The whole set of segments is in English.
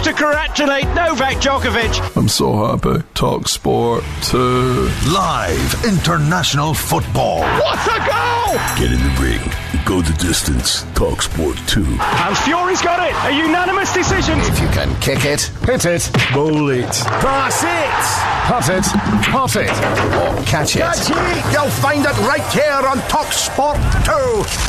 to congratulate Novak Djokovic. I'm so happy. Talk Sport 2. Live international football. What a goal! Get in the ring. Go the distance. Talk Sport 2. And Fury's got it. A unanimous decision. If you can kick it, hit it, bowl it, pass it, putt it, pot it, or catch it. Catch it. You'll find it right here on Talk Sport 2.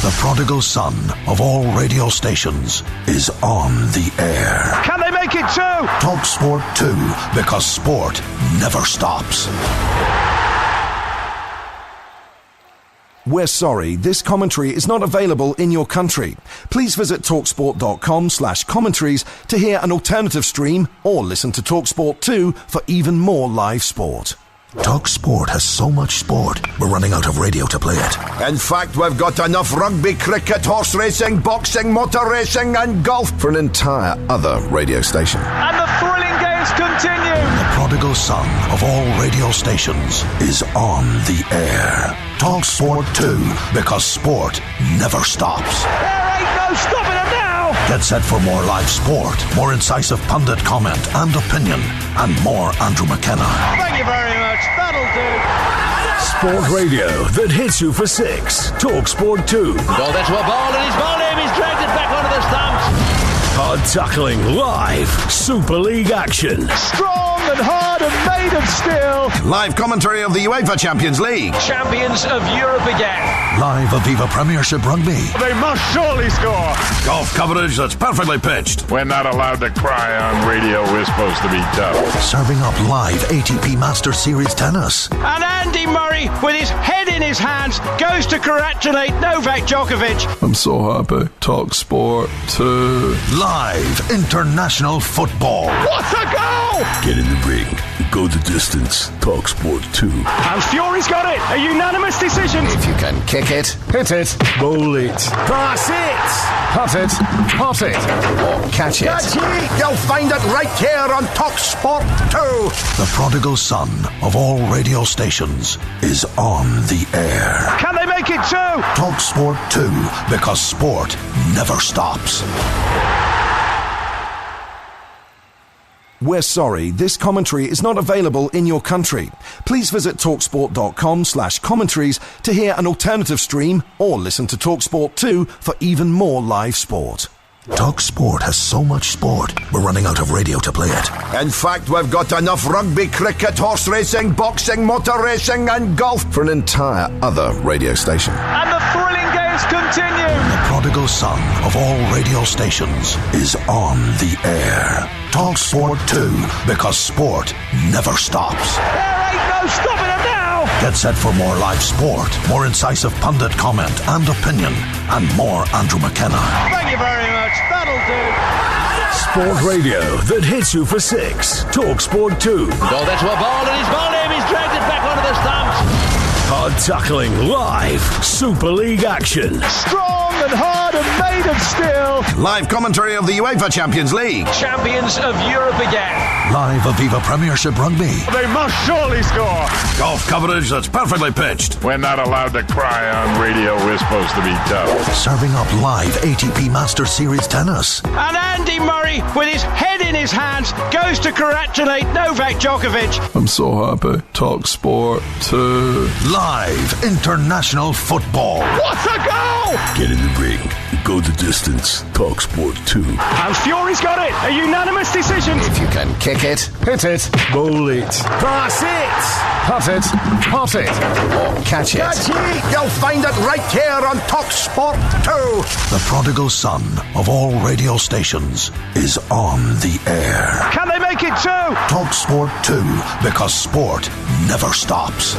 The prodigal son of all radio stations is on the air. Can they make it too? Talk Sport 2, because sport never stops. We're sorry, this commentary is not available in your country. Please visit talksport.com/commentaries to hear an alternative stream or listen to TalkSport 2 for even more live sport. Talk Sport has so much sport, we're running out of radio to play it. In fact, we've got enough rugby, cricket, horse racing, boxing, motor racing and golf for an entire other radio station. And the thrilling games continue. The prodigal son of all radio stations is on the air. Talk Sport 2, because sport never stops. There ain't no stopping them now. Get set for more live sport, more incisive pundit comment and opinion, and more Andrew McKenna. Thank you very much. That'll do. Sport radio that hits you for 6. Talk Sport 2. Goal there to a ball, and he's bowled him. He's dragged it back onto the stumps. Hard tackling live. Super League action. Strong and hard and made of steel. Live commentary of the UEFA Champions League. Champions of Europe again. Live Aviva Premiership Rugby. They must surely score. Golf coverage that's perfectly pitched. We're not allowed to cry on radio. We're supposed to be tough. Serving up live ATP Master Series tennis. And Andy Murray, with his head in his hands, goes to congratulate Novak Djokovic. I'm so happy. Talk Sport 2. Live international football. What a goal! Get in the ring. Go the distance. Talk Sport 2. And Fury's got it. A unanimous decision. If you can kick it, hit it, bowl it, pass it, putt it, pot it, or catch it. Catch it. You'll find it right here on Talk Sport 2. The prodigal son of all radio stations is on the air. Can they make it too? Talk Sport 2, because sport never stops. We're sorry, this commentary is not available in your country. Please visit talksport.com/commentaries to hear an alternative stream or listen to TalkSport 2 for even more live sport. Talk Sport has so much sport, we're running out of radio to play it. In fact, we've got enough rugby, cricket, horse racing, boxing, motor racing and golf for an entire other radio station. And the thrilling games continue. The prodigal son of all radio stations is on the air. Talk Sport 2, because sport never stops. There ain't no stopping them now. Get set for more live sport, more incisive pundit comment and opinion, and more Andrew McKenna. Thank you very much. That'll do. Sport radio that hits you for 6. Talk Sport 2. Goal there to a ball, and he's bowled him. He's dragged it back onto the stumps. Hard tackling live. Super League action. Strong and hard and made of steel. Live commentary of the UEFA Champions League. Champions of Europe again. Live Aviva Premiership Rugby. They must surely score. Golf coverage that's perfectly pitched. We're not allowed to cry on radio. We're supposed to be tough. Serving up live ATP Master Series tennis. And Andy Murray, with his head in his hands, goes to congratulate Novak Djokovic. I'm so happy. Talk Sport 2. Live international football. What a goal! Get in the ring. Go the distance. Talk Sport 2. And Fury's got it. A unanimous decision. If you can kick it, hit it, bowl it, pass it, putt it, pot it, or catch it. Catch it. You'll find it right here on Talk Sport 2. The prodigal son of all radio stations is on the air. Can they make it too? Talk Sport 2, because sport never stops.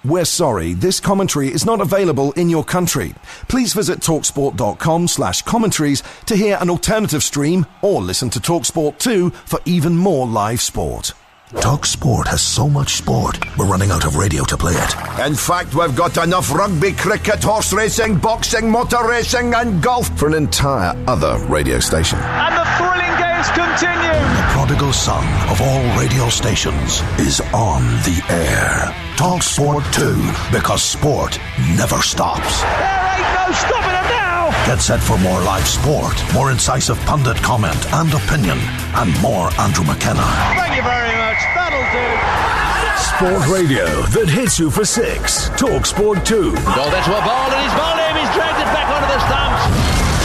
We're sorry, this commentary is not available in your country. Please visit talksport.com/commentaries to hear an alternative stream or listen to TalkSport 2 for even more live sport. Talk Sport has so much sport, we're running out of radio to play it. In fact, we've got enough rugby, cricket, horse racing, boxing, motor racing and golf for an entire other radio station. And the thrilling games continue. The prodigal son of all radio stations is on the air. Talk Sport 2, because sport never stops. There ain't no stopping them now. Get set for more live sport, more incisive pundit comment and opinion, and more Andrew McKenna. Thank you very much. That'll do. Sport radio that hits you for 6. Talk Sport 2. Goal there to a ball, and he's bowled him. He's dragged it back onto the stumps.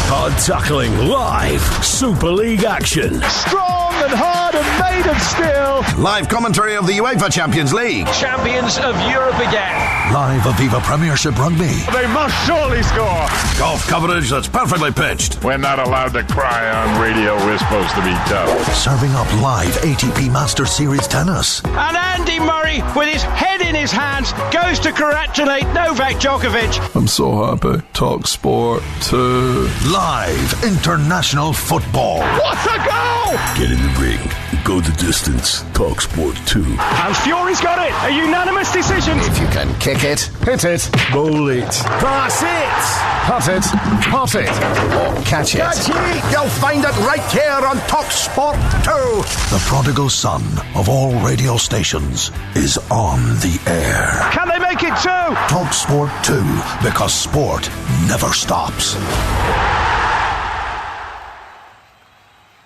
Hard tackling live. Super League action. Strong and hard and made of steel. Live commentary of the UEFA Champions League. Champions of Europe again. Live Aviva Premiership Rugby. They must surely score. Golf coverage that's perfectly pitched. We're not allowed to cry on radio. We're supposed to be tough. Serving up live ATP Masters Series tennis. And Andy Murray, with his head in his hands, goes to congratulate Novak Djokovic. I'm so happy. Talk Sport 2. Live international football. What a goal! Get in the ring. Go the distance. Talk Sport 2. And Fury's got it. A unanimous decision. If you can kick it, Hit it. Bowl it. Pass it. Putt it. Pot it. or catch it. You'll find it right here on Talk Sport 2. The prodigal son of all radio stations is on the air. Can they make it too? Talk Sport 2, because sport never stops.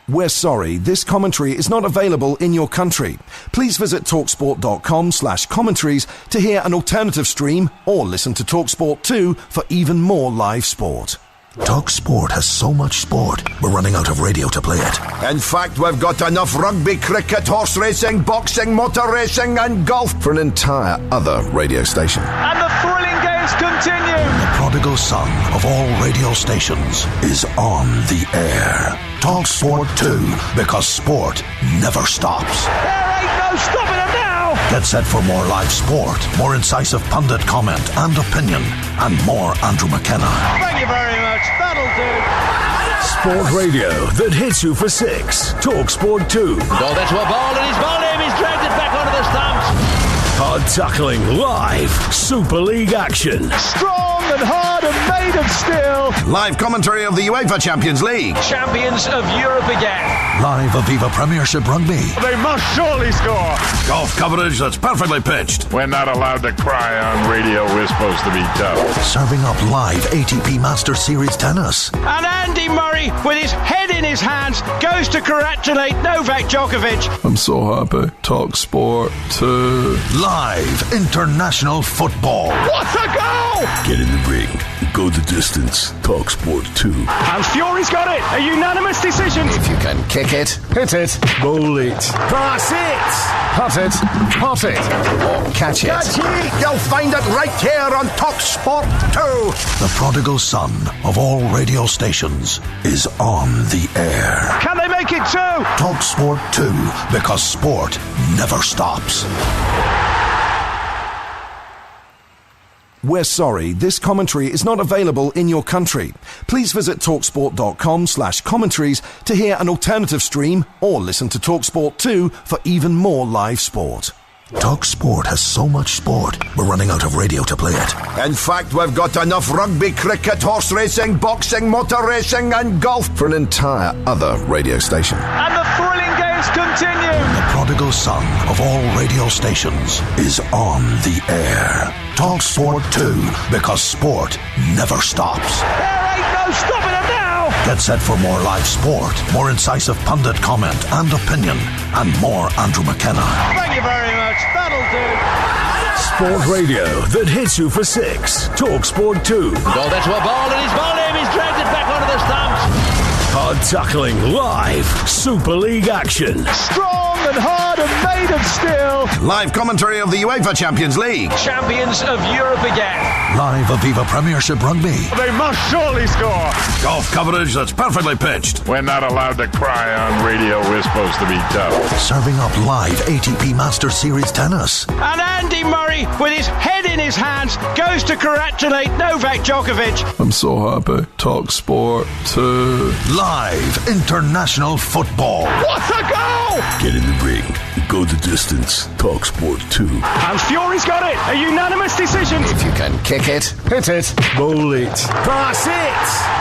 We're sorry, this commentary is not available in your country. Please visit talksport.com/commentaries to hear an alternative stream or listen to TalkSport 2 for even more live sport. Talk Sport has so much sport, we're running out of radio to play it. In fact, we've got enough rugby, cricket, horse racing, boxing, motor racing and golf for an entire other radio station. And the thrilling games continue. The prodigal son of all radio stations is on the air. Talk Sport 2, because sport never stops. There ain't no stopping them now. Get set for more live sport, more incisive pundit comment and opinion, and more Andrew McKenna. Thank you very much. That'll do. Sport radio that hits you for 6. Talk Sport 2. Goal there to a ball, and he's bowled him. He's dragged it back onto the stumps. Hard tackling live. Super League action. Strong and hard and made of steel. Live commentary of the UEFA Champions League. Champions of Europe again. Live Aviva Premiership Rugby. They must surely score. Golf coverage that's perfectly pitched. We're not allowed to cry on radio. We're supposed to be tough. Serving up live ATP Masters Series tennis. And Andy Murray, with his head in his hands, goes to congratulate Novak Djokovic. I'm so happy. Talk Sport 2. Live international football. What a goal! Get in the ring. Go the distance. Talk Sport 2. And Fury's got it. A unanimous decision. If you can kick it, Hit it. Bowl it. Pass it. Putt it. Pot it. or catch it. You'll find it right here on Talk Sport 2. The prodigal son of all radio stations is on the air. Can they make it too? Talk Sport 2, because sport never stops. We're sorry, this commentary is not available in your country. Please visit talksport.com/commentaries to hear an alternative stream or listen to TalkSport 2 for even more live sport. Talk Sport has so much sport, we're running out of radio to play it. In fact, we've got enough rugby, cricket, horse racing, boxing, motor racing and golf for an entire other radio station. And the thrilling games continue. The prodigal son of all radio stations is on the air. Talk Sport 2, because sport never stops. There ain't no stopping them now. Get set for more live sport, more incisive pundit comment and opinion, and more Andrew McKenna. Thank you very much. That'll do. Sport radio that hits you for 6. Talk Sport 2. Goal there to a ball, and he's bowled him. He's dragged it back onto the stumps. Hard tackling live. Super League action. Strong and hard and made of steel. Live commentary of the UEFA Champions League. Champions of Europe again. Live Aviva Premiership Rugby. They must surely score. Golf coverage that's perfectly pitched. We're not allowed to cry on radio. We're supposed to be tough. Serving up live ATP Masters Series tennis. And Andy Murray, with his head in his hands, goes to congratulate Novak Djokovic. I'm so happy. Talk Sport 2. Live international football. What a goal! Get in the ring. go the distance. TalkSport 2. And Fury's got it. A unanimous decision. If you can kick it, Hit it. Bowl it. Pass it.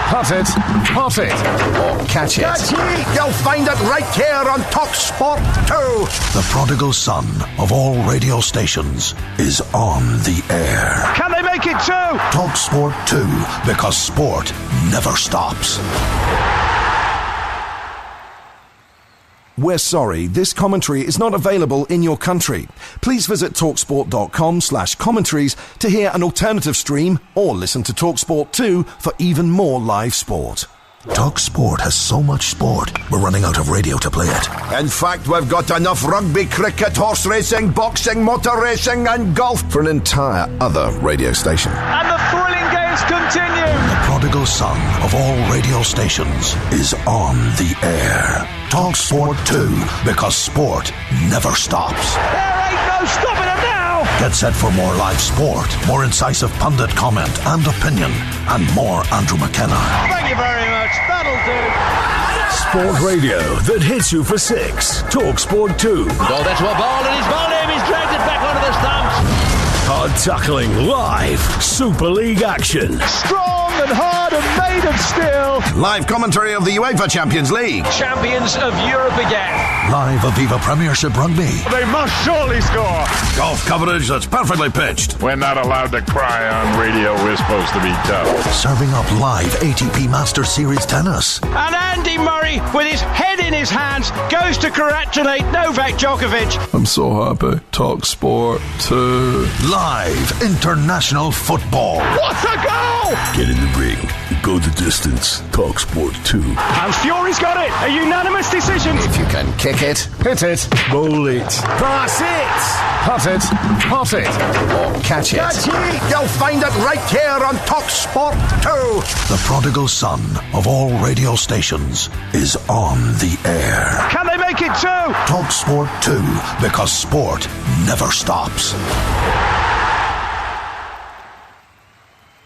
Putt it. Pot it. or catch it, You'll find it right here on TalkSport 2. The prodigal son of all radio stations is on the air. Can they make it two? TalkSport 2, because sport never stops. We're sorry, this commentary is not available in your country. Please visit talksport.com/commentaries to hear an alternative stream or listen to TalkSport 2 for even more live sport. TalkSport has so much sport, we're running out of radio to play it. In fact, we've got enough rugby, cricket, horse racing, boxing, motor racing and golf for an entire other radio station. And the thrilling games continue. The prodigal son of all radio stations is on the air. TalkSport 2, because sport never stops. There ain't no stopping them now. Get set for more live sport, more incisive pundit comment and opinion, and more Andrew McKenna. Thank you very much. That'll do. Sport radio that hits you for 6. TalkSport 2. Goal there to a ball, and he's bowled him. He's dragged it back onto the stumps. Hard tackling live. Super League action. Strong and hard and made of steel. Live commentary of the UEFA Champions League. Champions of Europe again. Live Aviva Premiership Rugby. They must surely score. Golf coverage that's perfectly pitched. We're not allowed to cry on radio. We're supposed to be tough. Serving up live ATP Masters Series tennis. And Andy Murray, with his head in his hands, goes to congratulate Novak Djokovic. I'm so happy. TalkSport 2. Live international football. What a goal! Get in the ring. Go the distance. TalkSport 2. And Fury's got it. A unanimous decision. If you can kick it, Hit it. Bowl it. Pass it. Putt it. Pot it. or catch it, You'll find it right here on TalkSport 2. The prodigal son of all radio stations is on the air. Can they make it two? TalkSport 2, because sport never stops.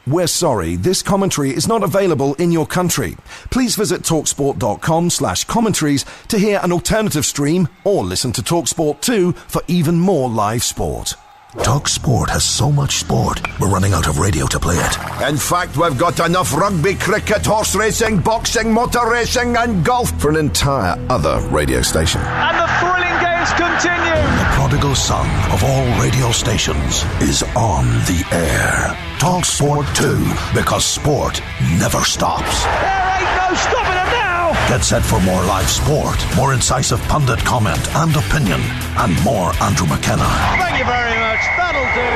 We're sorry, this commentary is not available in your country. Please visit talksport.com/commentaries to hear an alternative stream or listen to TalkSport 2 for even more live sport. TalkSport has so much sport, we're running out of radio to play it. In fact, we've got enough rugby, cricket, horse racing, boxing, motor racing and golf for an entire other radio station. And the thrilling games continue. The prodigal son of all radio stations is on the air. TalkSport 2, because sport never stops. There ain't no stopping them now. Get set for more live sport, more incisive pundit comment and opinion, and more Andrew McKenna. Thank you very much. That'll do.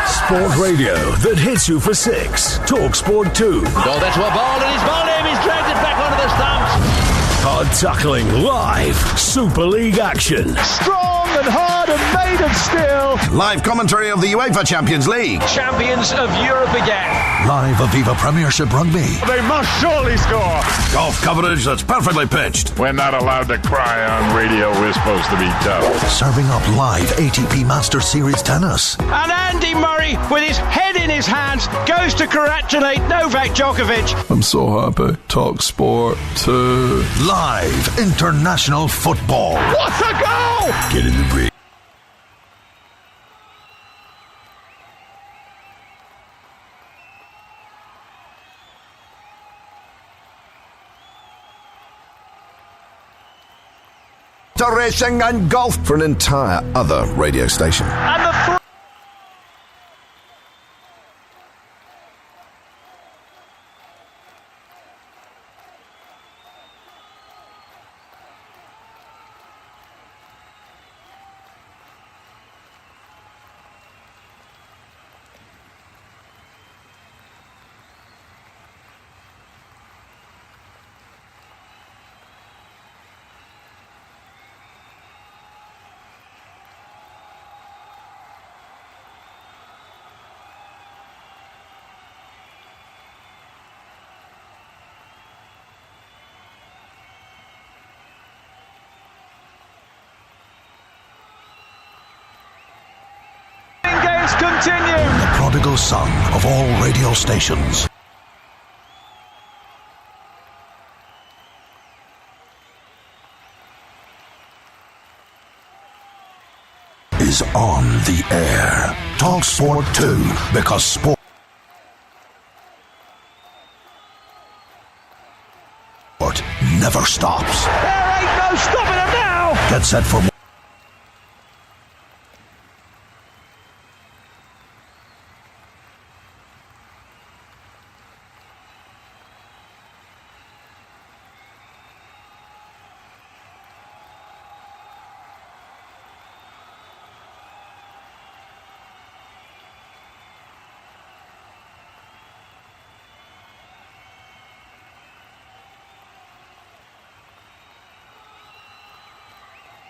Sport radio that hits you for 6. TalkSport 2. Goal there to a ball, and he's bowled him. He's dragged it back onto the stumps. Hard tackling live. Super League action. Strong and hard and made of steel. Live commentary of the UEFA Champions League. Champions of Europe again. Live Aviva Premiership Rugby. They must surely score. Golf coverage that's perfectly pitched. We're not allowed to cry on radio. We're supposed to be tough. Serving up live ATP Masters Series tennis. And Andy Murray, with his head in his hands, goes to congratulate Novak Djokovic. I'm so happy. TalkSport 2. Live international football. What a goal! Get in the ring. Motor racing and golf for an entire other radio station. And the continue. The prodigal son of all radio stations. is on the air. Talk Sport 2, because sport never stops. There ain't no stopping them now. Get set for more.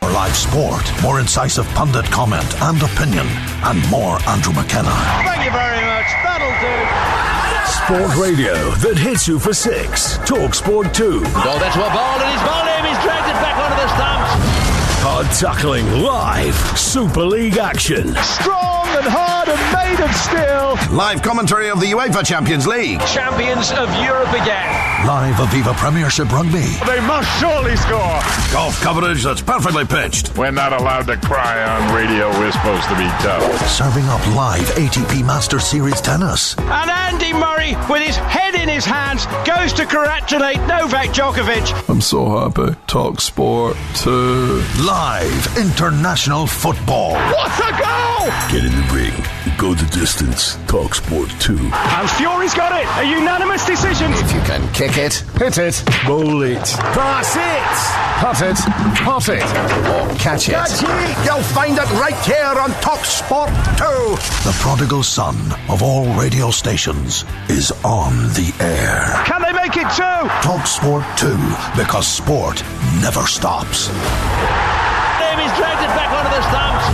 Live sport, more incisive pundit comment and opinion, and more Andrew McKenna. Thank you very much. That'll do. Sport radio that hits you for 6. Talk Sport 2. Goal there to a ball, and he's ball him. He's dragged it back onto the stumps. Hard tackling live Super League action. Strong and hard and made of steel. Live commentary of the UEFA Champions League. Champions of Europe again. Live Aviva Premiership Rugby. They must surely score. Golf coverage that's perfectly pitched. We're not allowed to cry on radio. We're supposed to be tough. Serving up live ATP Masters Series tennis. And Andy Murray, with his head in his hands, goes to congratulate Novak Djokovic. I'm so happy. Talk Sport 2. Live international football. What a goal! Get in the ring. Go the distance. Talk Sport 2. And Fury's got it. A unanimous decision. If you can kick it, Hit it. Bowl it. Pass it. Putt it. Pot it. or catch it. You'll find it right here on Talk Sport 2. The prodigal son of all radio stations is on the air. Can they make it two? Talk Sport 2, because sport never stops. He's dragged it back onto the stumps.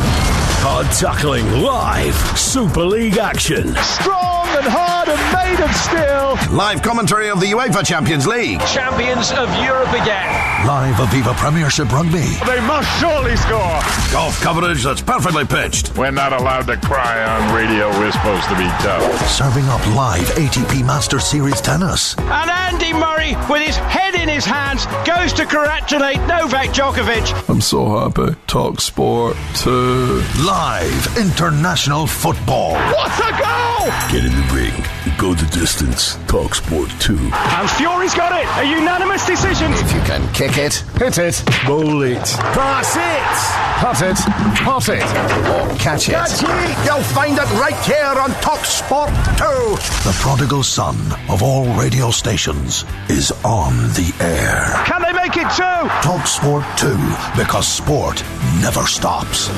Hard tackling live Super League action. Strong and hard and made of steel. Live commentary of the UEFA Champions League. Champions of Europe again. Live Aviva Premiership Rugby. They must surely score. Golf coverage that's perfectly pitched. We're not allowed to cry on radio. We're supposed to be tough. Serving up live ATP Masters Series tennis. And Andy Murray, with his head in his hands, goes to congratulate Novak Djokovic. I'm so happy. Talk Sport 2. Live international football. What a goal! Get in the ring. Go the distance. Talk Sport 2. And Fury's got it. A unanimous decision. If you can kick it, Hit it. Bowl it. Pass it. Putt it. Pot it. or catch it. You'll find it right here on Talk Sport 2. The prodigal son of all radio stations is on the air. Can they make it two? Talk Sport 2, because sport never stops.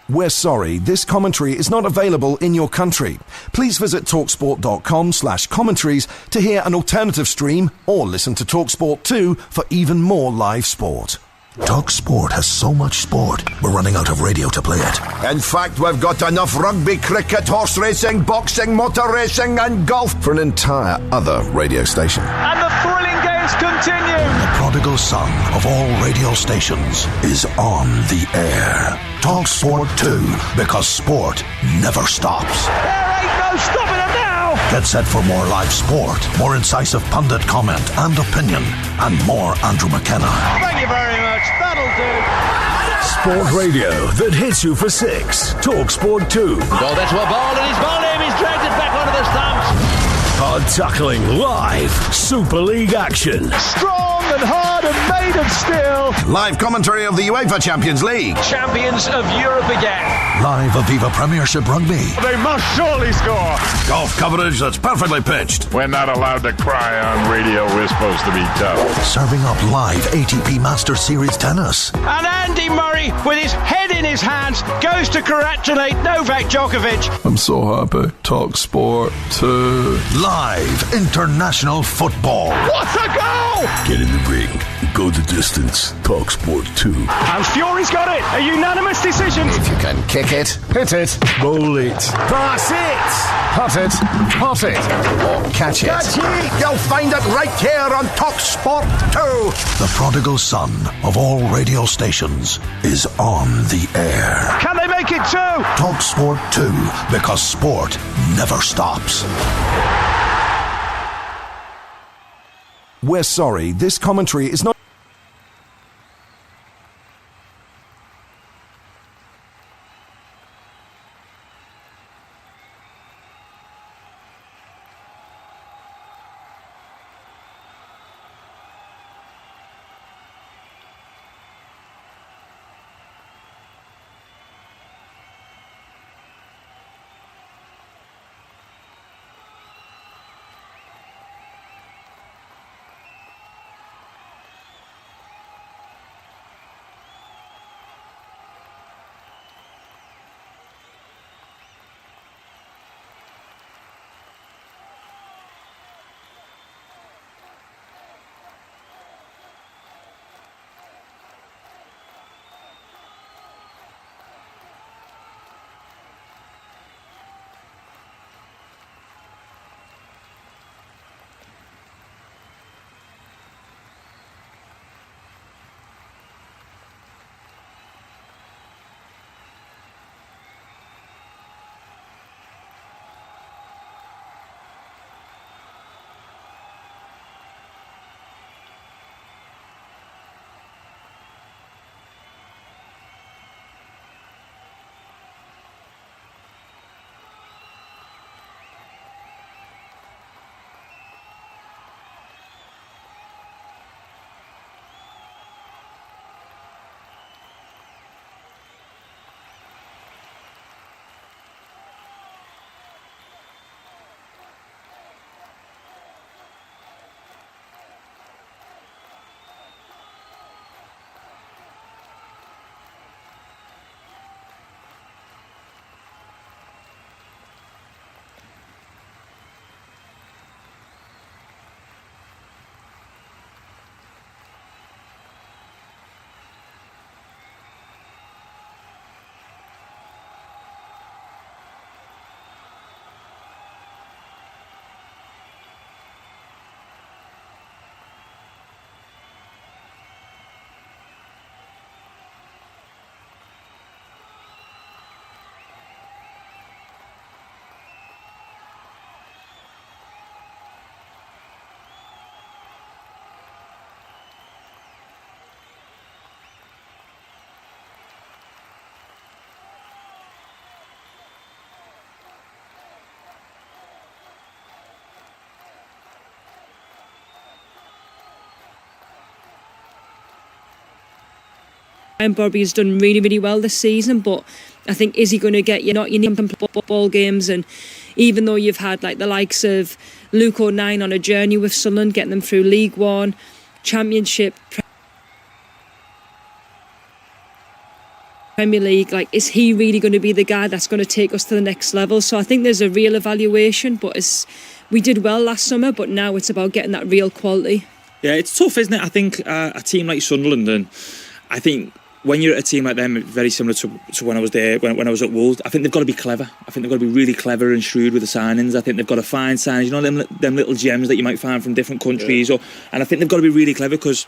We're sorry, this commentary is not available in your country. Please visit talksport.com/commentaries to hear an alternative stream or listen to TalkSport 2 for even more live sport. Talk Sport has so much sport, we're running out of radio to play it. In fact, we've got enough rugby, cricket, horse racing, boxing, motor racing and golf for an entire other radio station. And the thrilling games continue. The prodigal son of all radio stations is on the air. Talk Sport 2, because sport never stops. There ain't no stopping them now. Get set for more live sport, more incisive pundit comment and opinion, and more Andrew McKenna. Thank you very much. That'll do. Sport radio that hits you for 6. Talk Sport 2. Goal there to a ball, and he's ball him. He's dragged it back onto the stumps. Hard tackling live Super League action. Strong and hard and made of steel. Live commentary of the UEFA Champions League. Champions of Europe again. Live Aviva Premiership Rugby. They must surely score. Golf coverage that's perfectly pitched. We're not allowed to cry on radio. We're supposed to be tough. Serving up live ATP Masters Series tennis. And Andy Murray, with his head in his hands, goes to congratulate Novak Djokovic. I'm so happy. Talk Sport 2. Live international football. What a goal! Get in the ring. Go the distance. Talk Sport 2. And Fury's got it. A unanimous decision. If you can kick it, Hit it. Bowl it. Pass it. Putt it. Pot it. or catch it. You'll find it right here on Talk Sport 2. The prodigal son of all radio stations is on the air. Can they make it two? Talk Sport 2, because sport never stops. We're sorry, this commentary is not Bobby has done really, really well this season, but I think, is he going to get you need football games? And even though you've had like the likes of Luke O'Nien on a journey with Sunderland, getting them through League One, Championship, Premier League, like, is he really going to be the guy that's going to take us to the next level? So I think there's a real evaluation, but we did well last summer, but now it's about getting that real quality. Yeah, it's tough, isn't it? I think a team like Sunderland, and I think when you're at a team like them, very similar to when I was there, when I was at Wolves, I think they've got to be clever. I think they've got to be really clever and shrewd with the signings. I think they've got to find signings, you know, them little gems that you might find from different countries. And I think they've got to be really clever, because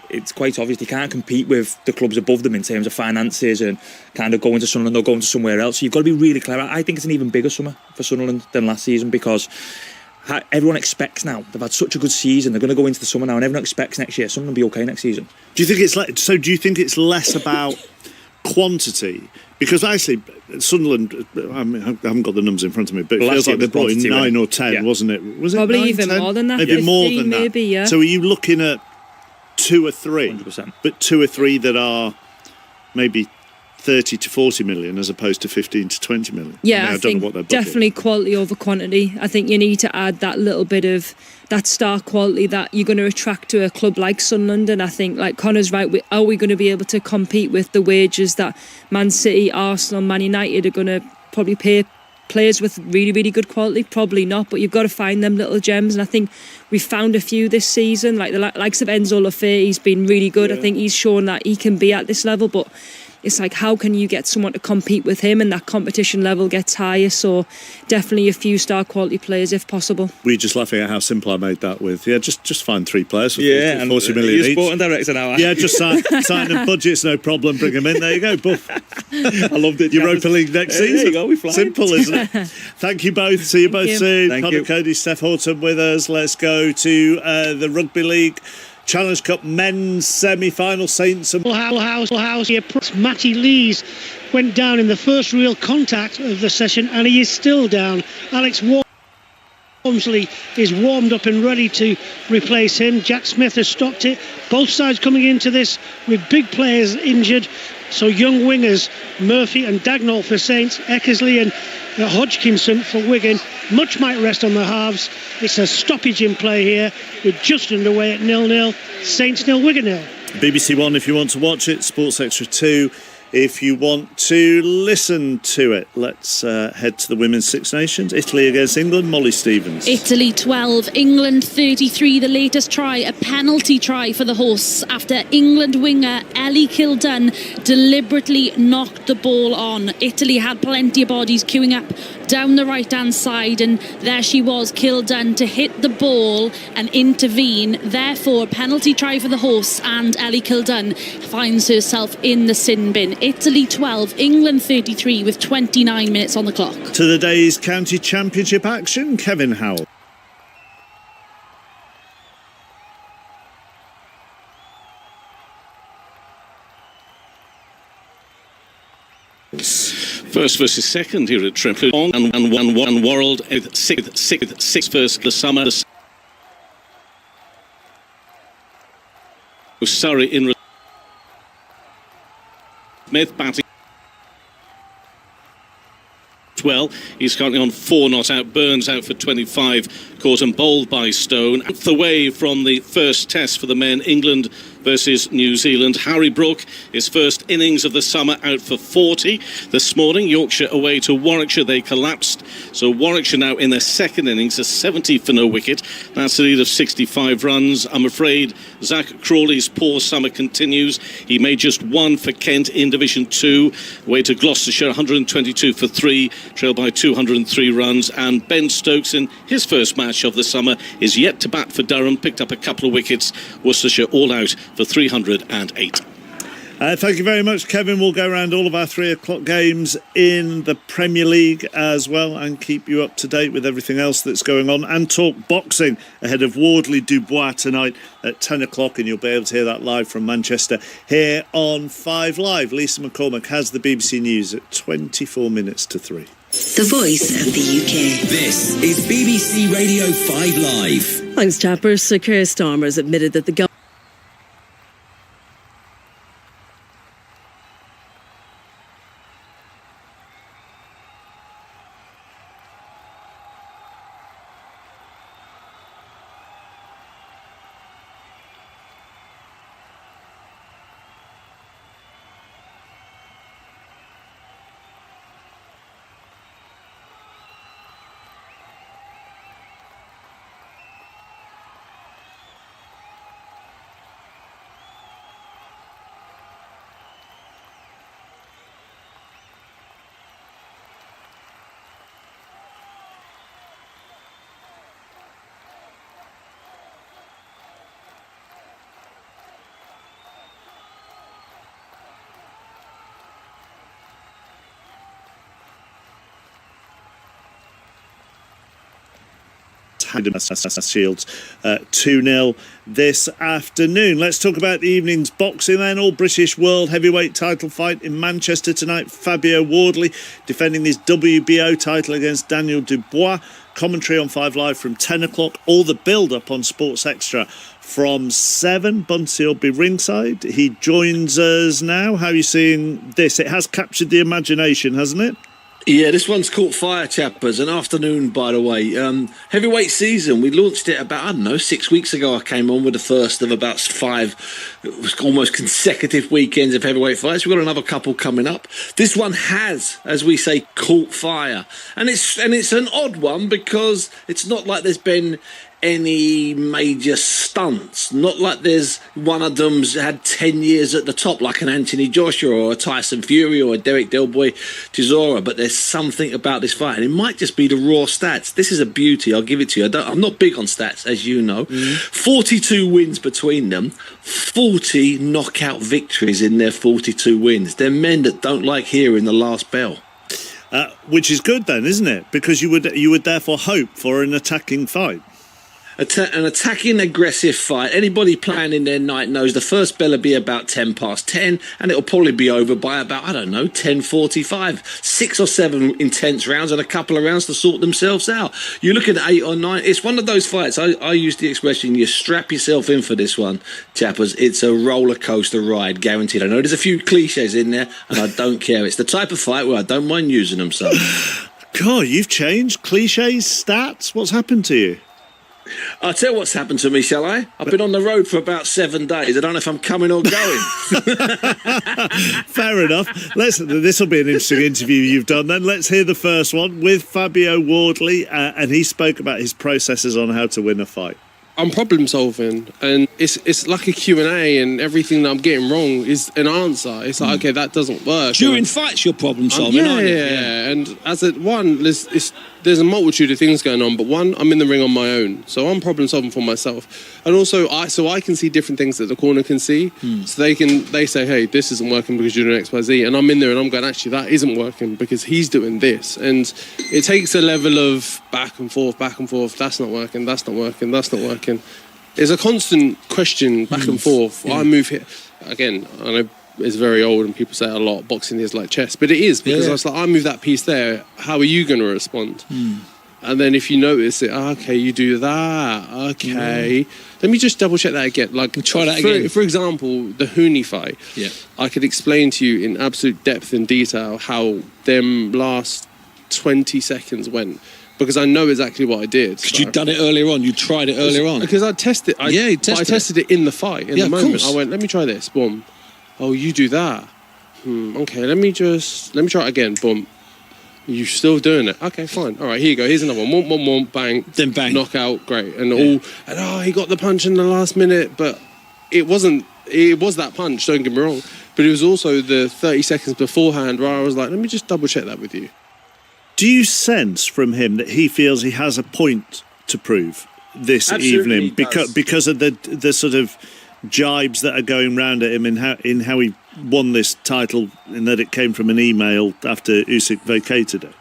it's quite obvious they can't compete with the clubs above them in terms of finances and kind of going to Sunderland or going to somewhere else. So you've got to be really clever. I think it's an even bigger summer for Sunderland than last season, because everyone expects now. They've had such a good season. They're going to go into the summer now, and everyone expects next year Sunderland will be okay next season. Do you think it's less about quantity? Because actually, Sunderland, I haven't got the numbers in front of me, but it feels like they brought in 9 or 10, wasn't it? Was it probably 9, even 10? more than that? Maybe more than that. Maybe, yeah. So are you looking at 2 or 3? 100%. But 2 or 3 that are maybe 30 to 40 million as opposed to 15 to 20 million? Yeah, I think definitely quality over quantity. I think you need to add that little bit of that star quality that you're going to attract to a club like Sunderland. And I think, like Connor's right, are we going to be able to compete with the wages that Man City, Arsenal, Man United are going to probably pay players with really, really good quality? Probably not, but you've got to find them little gems, and I think we've found a few this season, like the likes of Enzo Lafay. He's been really good. I think he's shown that he can be at this level, but it's like, how can you get someone to compete with him, and that competition level gets higher? So definitely a few star quality players if possible. We're just laughing at how simple I made that with, just find 3 players for 40 million you're each. sporting director now. Yeah, just sign them budgets, no problem, bring them in, there you go, buff. I loved it. Europa League next season. There you go, we fly. Simple, isn't it? Thank you both. See you both soon. Connor Cody, Steph Horton with us. Let's go to the Rugby League Challenge Cup men's semi-final. Saints and Full house here. Matty Lees went down in the first real contact of the session, and he is still down. Alex Walmsley is warmed up and ready to replace him. Jack Smith has stopped it. Both sides coming into this with big players injured. So young wingers, Murphy and Dagnall for Saints, Eckersley and Hodgkinson for Wigan. Much might rest on the halves. It's a stoppage in play here. We're just underway at 0-0. Saints 0, Wigan 0. BBC One if you want to watch it, Sports Extra 2 if you want to listen to it. Let's head to the Women's Six Nations. Italy against England. Molly Stevens. Italy 12, England 33. The latest try, a penalty try for the hosts after England winger Ellie Kildunn deliberately knocked the ball on. Italy had plenty of bodies queuing up down the right-hand side, and there she was, Kildunn, to hit the ball and intervene. Therefore, penalty try for the hosts, and Ellie Kildunn finds herself in the sin bin. Italy 12, England 33 with 29 minutes on the clock. To the day's county championship action, Kevin Howell. First versus second here at Triplet and one world six first the summer. Surrey in Smith batting well. He's currently on 4 not out. Burns out for 25, caught and bowled by Stone. Out the way from the first test for the men, England versus New Zealand. Harry Brook, his first innings of the summer, out for 40 this morning. Yorkshire away to Warwickshire, they collapsed. So Warwickshire now in their second innings, a 70 for no wicket. That's a lead of 65 runs. I'm afraid Zach Crawley's poor summer continues. He made just 1 for Kent in Division 2. Away to Gloucestershire, 122 for 3, trailed by 203 runs. And Ben Stokes in his first match of the summer is yet to bat for Durham, picked up a couple of wickets. Worcestershire all out for 308. Thank you very much, Kevin. We'll go around all of our 3 o'clock games in the Premier League as well and keep you up to date with everything else that's going on, and talk boxing ahead of Wardley Dubois tonight at 10 o'clock, and you'll be able to hear that live from Manchester here on 5 Live. Lisa McCormack has the BBC News at 24 minutes to 3. The voice of the UK. This is BBC Radio 5 Live. Thanks, chappers. Sir Keir Starmer has admitted that the government Shields 2-0 this afternoon. Let's talk about the evening's boxing then. All British World Heavyweight title fight in Manchester tonight. Fabio Wardley defending his WBO title against Daniel Dubois. Commentary on 5 Live from 10 o'clock. All the build-up on Sports Extra from 7. Bunsey will be ringside. He joins us now. How are you seeing this? It has captured the imagination, hasn't it? Yeah, this one's caught fire, chappers. An afternoon, by the way. Heavyweight season, we launched it about, 6 weeks ago. I came on with the first of about 5 almost consecutive weekends of heavyweight fights. We've got another couple coming up. This one has, as we say, caught fire. And it's an odd one because it's not like there's been any major stunts. Not like there's one of them's had 10 years at the top, like an Anthony Joshua or a Tyson Fury or a Derek Del Boy Chisora, but there's something about this fight, and it might just be the raw stats. This is a beauty, I'll give it to you. I'm not big on stats, as you know. 42 wins between them, 40 knockout victories in their 42 wins. They're men that don't like hearing the last bell. Which is good then, isn't it? Because you would therefore hope for an attacking fight. An attacking, aggressive fight. Anybody planning their night knows the first bell will be about 10 past 10, and it'll probably be over by about, 10:45. 6 or 7 intense rounds and a couple of rounds to sort themselves out. You look at 8 or 9. It's one of those fights. I use the expression, you strap yourself in for this one, chappers. It's a roller coaster ride, guaranteed. I know there's a few cliches in there, and I don't care. It's the type of fight where I don't mind using them. So, God, you've changed. Cliches, stats. What's happened to you? I'll tell you what's happened to me, shall I? I've been on the road for about 7 days. I don't know if I'm coming or going. Fair enough. This will be an interesting interview you've done then. Let's hear the first one with Fabio Wardley, and he spoke about his processes on how to win a fight. I'm problem solving, and it's like a Q&A, and everything that I'm getting wrong is an answer. It's like, okay, that doesn't work. During fights, you're problem solving, aren't you? Yeah. And as there's a multitude of things going on, but one, I'm in the ring on my own, so I'm problem solving for myself, and also I can see different things that the corner can see. So they say, hey, this isn't working because you're doing XYZ, and I'm in there and I'm going, actually, that isn't working because he's doing this, and it takes a level of back and forth. That's not working. That's not working. It's a constant question back and forth. I move here again. I know it's very old and people say it a lot, boxing is like chess, but it is, because I was like, I move that piece there, how are you going to respond? And then if you notice it, okay, you do that, okay, let me just double check that again. Like, try that again. For example, the Hooney fight, I could explain to you in absolute depth and detail how them last 20 seconds went, because I know exactly what I did. Because you'd done it earlier on, you tried it earlier on. Because I tested it. I tested it in the fight, in the moment. Course. I went, let me try this, boom. Oh, you do that. Okay, let me try it again, boom. You still doing it? Okay, fine. All right, here you go. Here's another one. One, bang. Then bang. Knockout, great. And he got the punch in the last minute, but it was that punch, don't get me wrong. But it was also the 30 seconds beforehand where I was like, let me just double check that with you. Do you sense from him that he feels he has a point to prove this evening because of the sort of jibes that are going round at him in how he won this title, in that it came from an email after Usyk vacated it?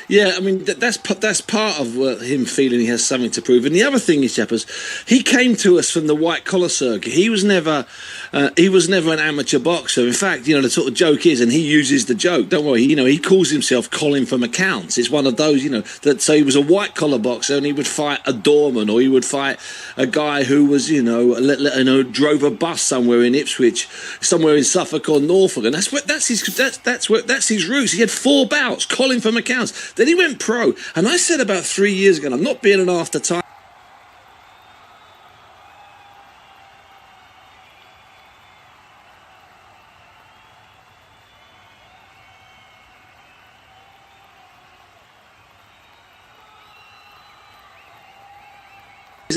Yeah, I mean, that's part of him feeling he has something to prove. And the other thing is, chappers, he came to us from the white-collar circuit. He was never an amateur boxer. In fact, the sort of joke is, and he uses the joke, don't worry, he calls himself Colin from accounts. It's one of those, that say he was a white-collar boxer and he would fight a doorman, or he would fight a guy who was, drove a bus somewhere in Ipswich, somewhere in Suffolk or Norfolk. And that's his roots. He had 4 bouts, Colin from accounts. Then he went pro, and I said about 3 years ago, and I'm not being an after-time,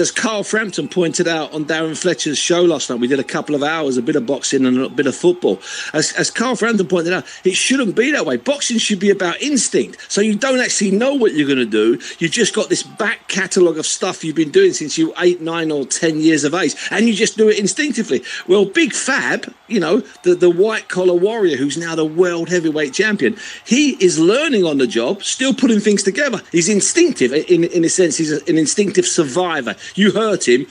As Carl Frampton pointed out on Darren Fletcher's show last night, we did a couple of hours, a bit of boxing and a bit of football. As Carl Frampton pointed out, it shouldn't be that way. Boxing should be about instinct. So you don't actually know what you're going to do. You've just got this back catalogue of stuff you've been doing since you were 8, 9 or 10 years of age, and you just do it instinctively. Well, Big Fab, you know, the white-collar warrior who's now the world heavyweight champion, he is learning on the job, still putting things together. He's instinctive. In a sense, he's an instinctive survivor. You hurt him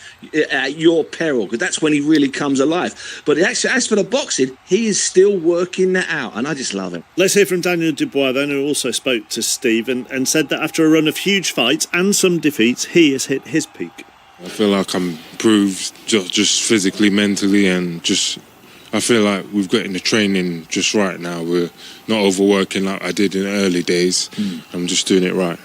at your peril, because that's when he really comes alive. But actually, as for the boxing, he is still working that out, and I just love him. Let's hear from Daniel Dubois then, who also spoke to Steve and said that after a run of huge fights and some defeats, he has hit his peak. I feel like I'm improved just physically, mentally, and just I feel like we've got in the training just right now. We're not overworking like I did in the early days. I'm just doing it right.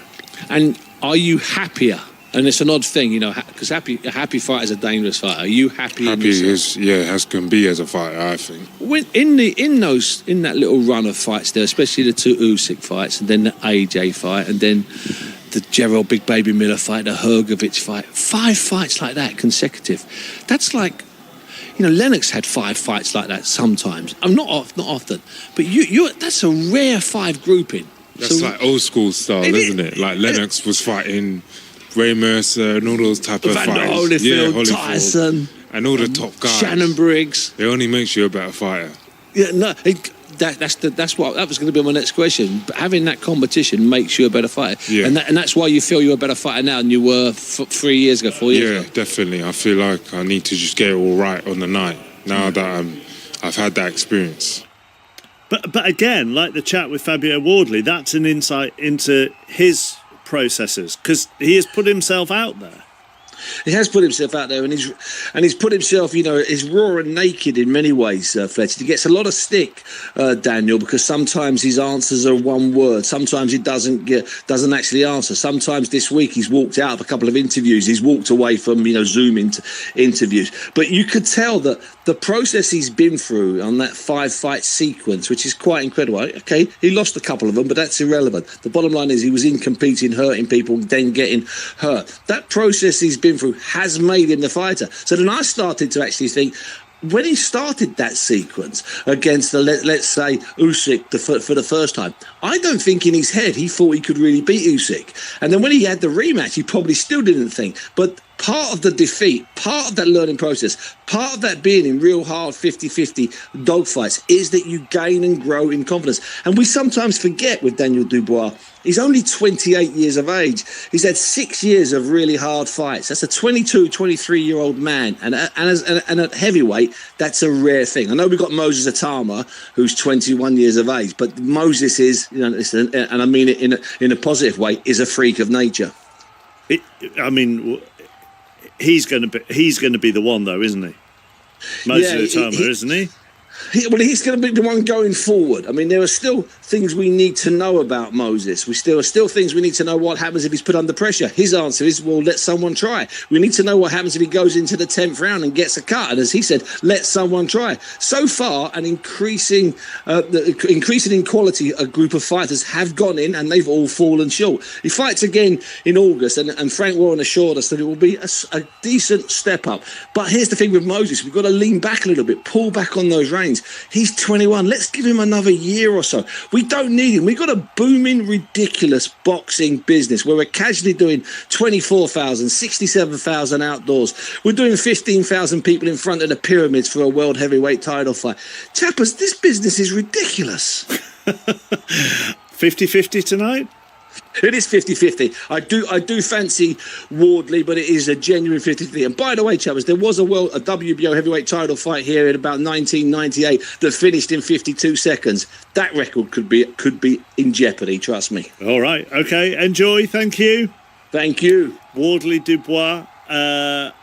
And are you happier? And it's an odd thing, you know, because a happy fighter is a dangerous fighter. Are you happy? Happy as can be as a fighter, I think. When in that little run of fights there, especially the 2 Usyk fights, and then the AJ fight, and then the Gerald Big Baby Miller fight, the Hrgovic fight, 5 fights like that consecutive. That's like, you know, Lennox had 5 fights like that sometimes. Not often, but that's a rare 5 grouping. That's like old school style, isn't it? Like Lennox was fighting Ray Mercer and all those type of fights. Holyfield, Tyson, and all the top guys. Shannon Briggs. It only makes you a better fighter. Yeah, no, that was going to be my next question. But having that competition makes you a better fighter, and that's why you feel you're a better fighter now than you were 3 years ago, 4 years ago. Yeah, definitely. I feel like I need to just get it all right on the night now that I've had that experience. But again, like the chat with Fabio Wardley, that's an insight into his processes, because he has put himself out there. He has put himself out there, and he's put himself, you know, is raw and naked in many ways, Fletcher. He gets a lot of stick, Daniel, because sometimes his answers are one word. Sometimes he doesn't actually answer. Sometimes this week he's walked out of a couple of interviews. He's walked away from, you know, Zoom interviews. But you could tell that the process he's been through on that 5-fight sequence, which is quite incredible. Okay, he lost a couple of them, but that's irrelevant. The bottom line is he was in competing, hurting people, then getting hurt. That process he's been through has made him the fighter. So then I started to actually think, when he started that sequence against let's say Usyk for the first time, I don't think in his head he thought he could really beat Usyk. And then when he had the rematch, he probably still didn't think. But part of the defeat, part of that learning process, part of that being in real hard 50-50 dogfights is that you gain and grow in confidence. And we sometimes forget with Daniel Dubois, he's only 28 years of age. He's had 6 years of really hard fights. That's a 22, 23-year-old man. And at heavyweight, that's a rare thing. I know we've got Moses Atama, who's 21 years of age, but Moses is, you know, and I mean it in a positive way, is a freak of nature. He's going to be the one, though, isn't he? Moses Atama, isn't he? He's going to be the one going forward. I mean, there are still things we need to know about Moses. There are still things we need to know what happens if he's put under pressure. His answer is, well, let someone try. We need to know what happens if he goes into the 10th round and gets a cut. And as he said, let someone try. So far, an increasing in quality, a group of fighters have gone in and they've all fallen short. He fights again in August, and Frank Warren assured us that it will be a decent step up. But here's the thing with Moses. We've got to lean back a little bit, pull back on those reins. He's 21. Let's give him another year or so. We don't need him. We've got a booming, ridiculous boxing business where we're casually doing 24,000, 67,000 outdoors. We're doing 15,000 people in front of the pyramids for a world heavyweight title fight. Chappers, this business is ridiculous. 50-50 tonight? It is 50-50. I do fancy Wardley, but it is a genuine 50-50. And by the way, Chappers, there was a WBO heavyweight title fight here in about 1998 that finished in 52 seconds. That record could be in jeopardy, trust me. All right. Okay. Enjoy. Thank you. Thank you. Wardley Dubois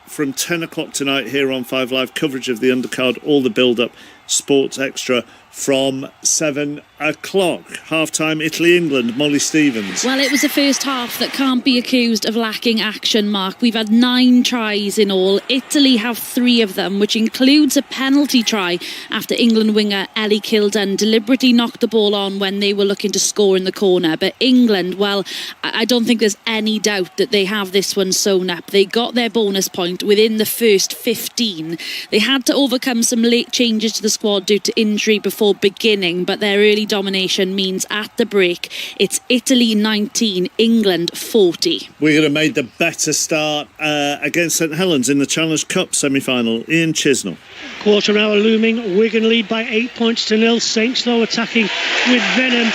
from 10 o'clock tonight here on 5 Live. Coverage of the undercard, all the build-up Sports Extra from 7 o'clock. Half-time, Italy-England, Molly Stevens. Well, it was a first half that can't be accused of lacking action, Mark. We've had 9 tries in all. Italy have 3 of them, which includes a penalty try after England winger Ellie Kildun deliberately knocked the ball on when they were looking to score in the corner. But England, well, I don't think there's any doubt that they have this one sewn up. They got their bonus point within the first 15. They had to overcome some late changes to the squad due to injury before beginning, but their early domination means at the break it's Italy 19, England 40. We're going to make the better start against St Helens in the Challenge Cup semi-final. Ian Chisnell. Quarter hour looming. Wigan lead by 8 points to 0. Saints though attacking with venom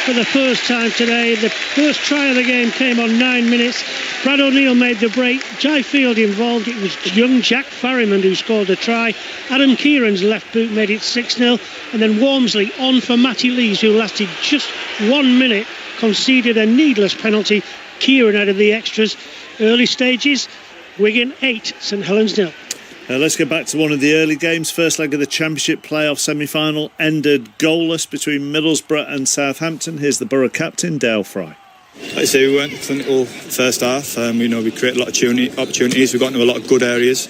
for the first time today. The first try of the game came on 9 minutes. Brad O'Neill made the break. Jai Field involved. It was young Jack Farriman who scored the try. Adam Kieran's left boot made it 6-0. And then Walmsley on for Matty Lees, who lasted just 1 minute, conceded a needless penalty. Kieran out of the extras. Early stages, Wigan 8, St Helens 0. Let's get back to one of the early games. First leg of the Championship playoff semi-final ended goalless between Middlesbrough and Southampton. Here's the Borough captain, Dale Fry. Like I say, we weren't clinical first half. We created a lot of opportunities. We got into a lot of good areas.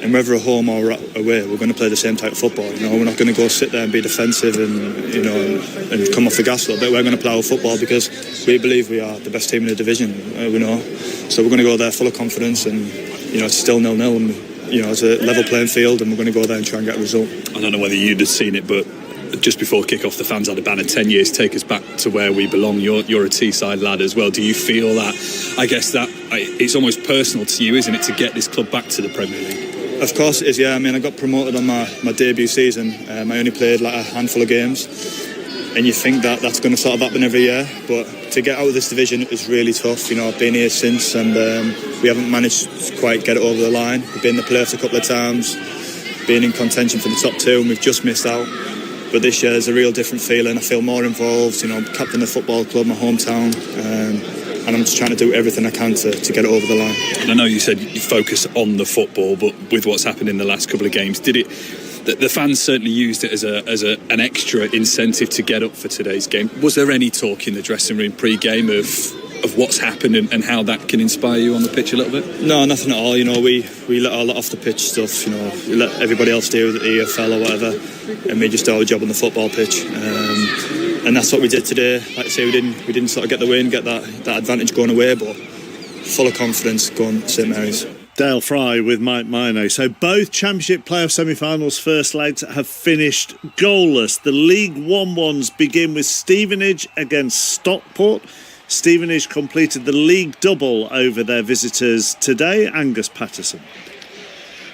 And whether at home or away, we're going to play the same type of football. We're not going to go sit there and be defensive and come off the gas a little bit. We're going to play our football because we believe we are the best team in the division. We know, so we're going to go there full of confidence, and it's still 0-0. And, it's a level playing field, and we're going to go there and try and get a result. I don't know whether you'd have seen it, but just before kick-off, the fans had a banner, 10 years, take us back to where we belong. You're a Teesside lad as well. Do you feel that, I guess that it's almost personal to you, isn't it, to get this club back to the Premier League? Of course it is, yeah. I got promoted on my debut season. I only played a handful of games, and you think that that's going to sort of happen every year, but to get out of this division is really tough. I've been here since, and we haven't managed to quite get it over the line. We've been in the playoffs a couple of times, been in contention for the top 2, and we've just missed out. But this year is a real different feeling. I feel more involved. I'm captain of the football club, my hometown, and I'm just trying to do everything I can to get it over the line. And I know you said you focus on the football, but with what's happened in the last couple of games, did it? The fans certainly used it as an extra incentive to get up for today's game. Was there any talk in the dressing room pre-game of what's happened and how that can inspire you on the pitch a little bit? No, nothing at all. We let our lot off the pitch stuff. We let everybody else deal with the EFL or whatever, and we just do our job on the football pitch. And that's what we did today. Like I say, we didn't sort of get the win, get that advantage going away, but full of confidence going to St Mary's. Dale Fry with Mike Mino. So both Championship playoff semi-finals first legs have finished goalless. The League 1-1s begin with Stevenage against Stockport. Stevenage completed the league double over their visitors today. Angus Patterson.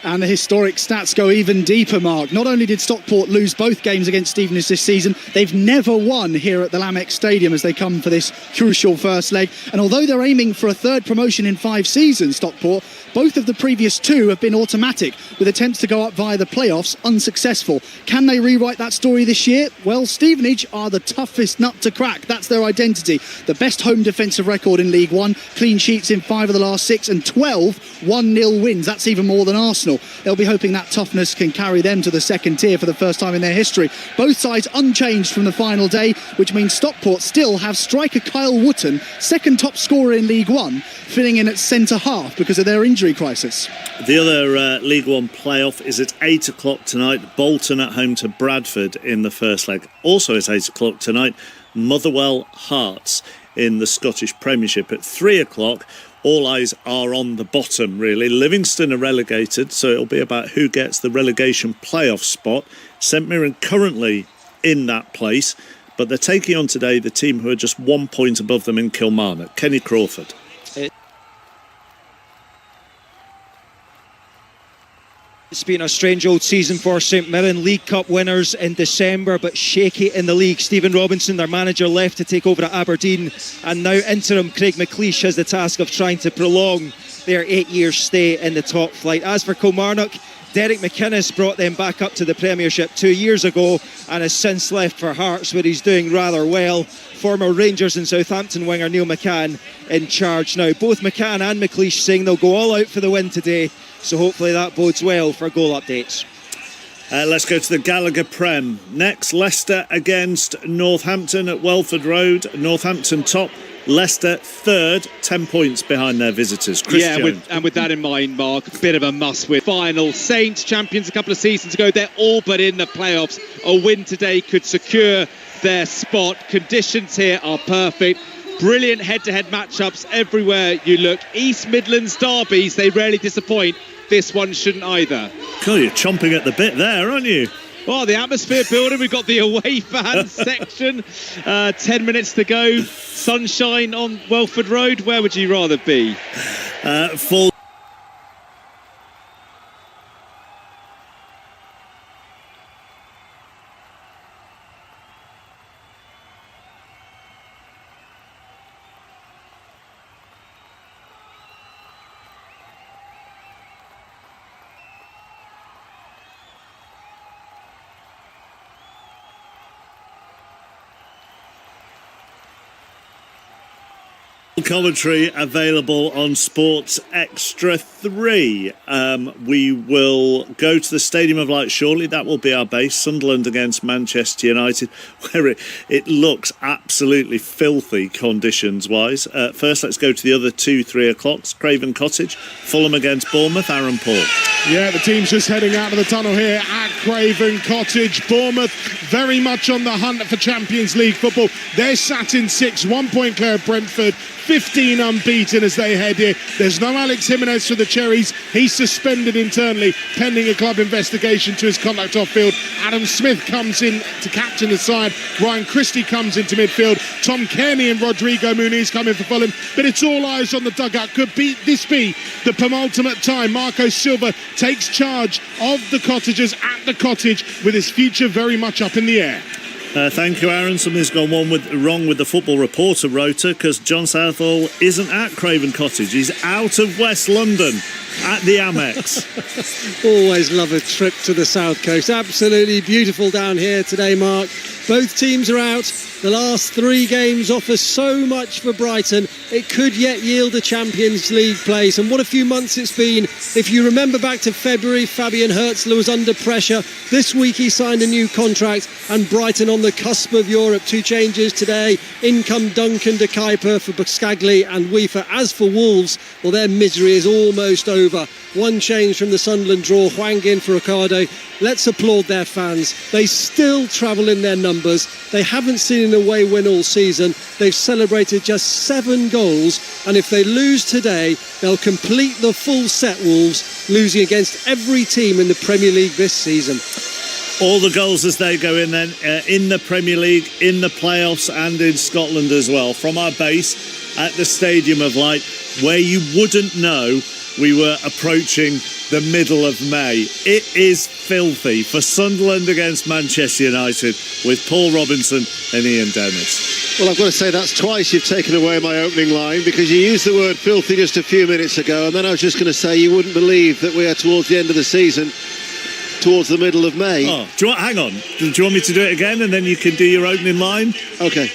And the historic stats go even deeper, Mark. Not only did Stockport lose both games against Stevenage this season, they've never won here at the Lamex Stadium as they come for this crucial first leg. And although they're aiming for a third promotion in 5 seasons, Stockport, both of the previous 2 have been automatic, with attempts to go up via the playoffs unsuccessful. Can they rewrite that story this year? Well, Stevenage are the toughest nut to crack. That's their identity. The best home defensive record in League 1, clean sheets in 5 of the last 6, and 12 1-0 wins. That's even more than Arsenal. They'll be hoping that toughness can carry them to the second tier for the first time in their history. Both sides unchanged from the final day, which means Stockport still have striker Kyle Wootton, second top scorer in League 1, filling in at centre half because of their injury crisis. The other League 1 playoff is at 8 o'clock tonight. Bolton at home to Bradford in the first leg. Also at 8 o'clock tonight, Motherwell Hearts in the Scottish Premiership. At 3 o'clock, all eyes are on the bottom, really. Livingston are relegated, so it'll be about who gets the relegation playoff spot. St Mirren currently in that place, but they're taking on today the team who are just 1 point above them in Kilmarnock. Kenny Crawford. It's been a strange old season for St Mirren. League Cup winners in December, but shaky in the league. Stephen Robinson, their manager, left to take over at Aberdeen, and now interim Craig McLeish has the task of trying to prolong their 8-year stay in the top flight. As for Kilmarnock, Derek McInnes brought them back up to the Premiership 2 years ago and has since left for Hearts, where he's doing rather well. Former Rangers and Southampton winger Neil McCann in charge now. Both McCann and McLeish saying they'll go all out for the win today, so hopefully that bodes well for goal updates. Let's go to the Gallagher Prem. Next, Leicester against Northampton at Welford Road. Northampton top, Leicester third, 10 points behind their visitors. Chris Jones. And with that in mind, Mark, a bit of a must-win. Final. Saints, champions a couple of seasons ago, they're all but in the playoffs. A win today could secure their spot. Conditions here are perfect. Brilliant head-to-head matchups everywhere you look. East Midlands derbies, they rarely disappoint. This one shouldn't either. God, you're chomping at the bit there, aren't you? Oh, the atmosphere building. We've got the away fans section. 10 minutes to go. Sunshine on Welford Road. Where would you rather be? Full. Commentary available on Sports Extra 3. We will go to the Stadium of Light shortly. That will be our base. Sunderland against Manchester United, where it looks absolutely filthy conditions-wise. First, let's go to the other 2-3 o'clocks. Craven Cottage, Fulham against Bournemouth. Aaron Paul. Yeah, the team's just heading out of the tunnel here at Craven Cottage. Bournemouth very much on the hunt for Champions League football. They're sat in 6, 1 point clear of Brentford. 15 unbeaten as they head here. There's no Alex Jimenez for the Cherries. He's suspended internally pending a club investigation to his conduct off field. Adam Smith comes in to captain the side. Ryan Christie comes into midfield. Tom Kearney and Rodrigo Muniz come in for Fulham. But it's all eyes on the dugout. Could this be the penultimate time Marco Silva takes charge of the Cottagers at the Cottage with his future very much up in the air? Thank you, Aaron. Something's gone wrong with the Football Reporter rota because John Southall isn't at Craven Cottage. He's out of West London at the Amex. Always love a trip to the South Coast. Absolutely beautiful down here today, Mark. Both teams are out. The last 3 games offer so much for Brighton. It could yet yield a Champions League place. And what a few months it's been. If you remember back to February, Fabian Hertzler was under pressure. This week he signed a new contract and Brighton on the cusp of Europe. 2 changes today. In come Duncan de Kuyper for Buscagli and Weaver. As for Wolves, well, their misery is almost over. 1 change from the Sunderland draw. Hwang in for Ricardo. Let's applaud their fans. They still travel in their numbers. They haven't seen an away win all season. They've celebrated just 7 goals. And if they lose today, they'll complete the full set, Wolves, losing against every team in the Premier League this season. All the goals as they go in then, in the Premier League, in the playoffs and in Scotland as well. From our base at the Stadium of Light, where you wouldn't know we were approaching the middle of May. It is filthy for Sunderland against Manchester United with Paul Robinson and Ian Dennis. Well, I've got to say that's twice you've taken away my opening line because you used the word filthy just a few minutes ago, and then I was just going to say you wouldn't believe that we are towards the end of the season, towards the middle of May. Oh, hang on. Do you want me to do it again and then you can do your opening line? OK,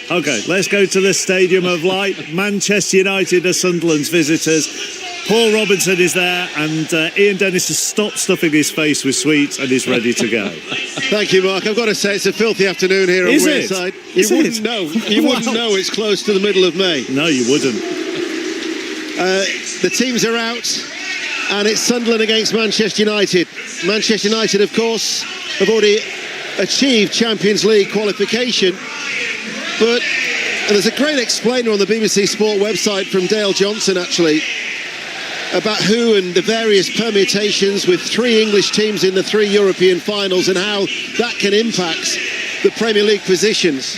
let's go to the Stadium of Light. Manchester United are Sunderland's visitors. Paul Robinson is there and Ian Dennis has stopped stuffing his face with sweets and is ready to go. Thank you, Mark. I've got to say it's a filthy afternoon here on Wearside. You wouldn't know. You wouldn't know it's close to the middle of May. No, you wouldn't. The teams are out and it's Sunderland against Manchester United. Manchester United, of course, have already achieved Champions League qualification, but there's a great explainer on the BBC Sport website from Dale Johnson, actually, about who and the various permutations with 3 English teams in the 3 European finals and how that can impact the Premier League positions,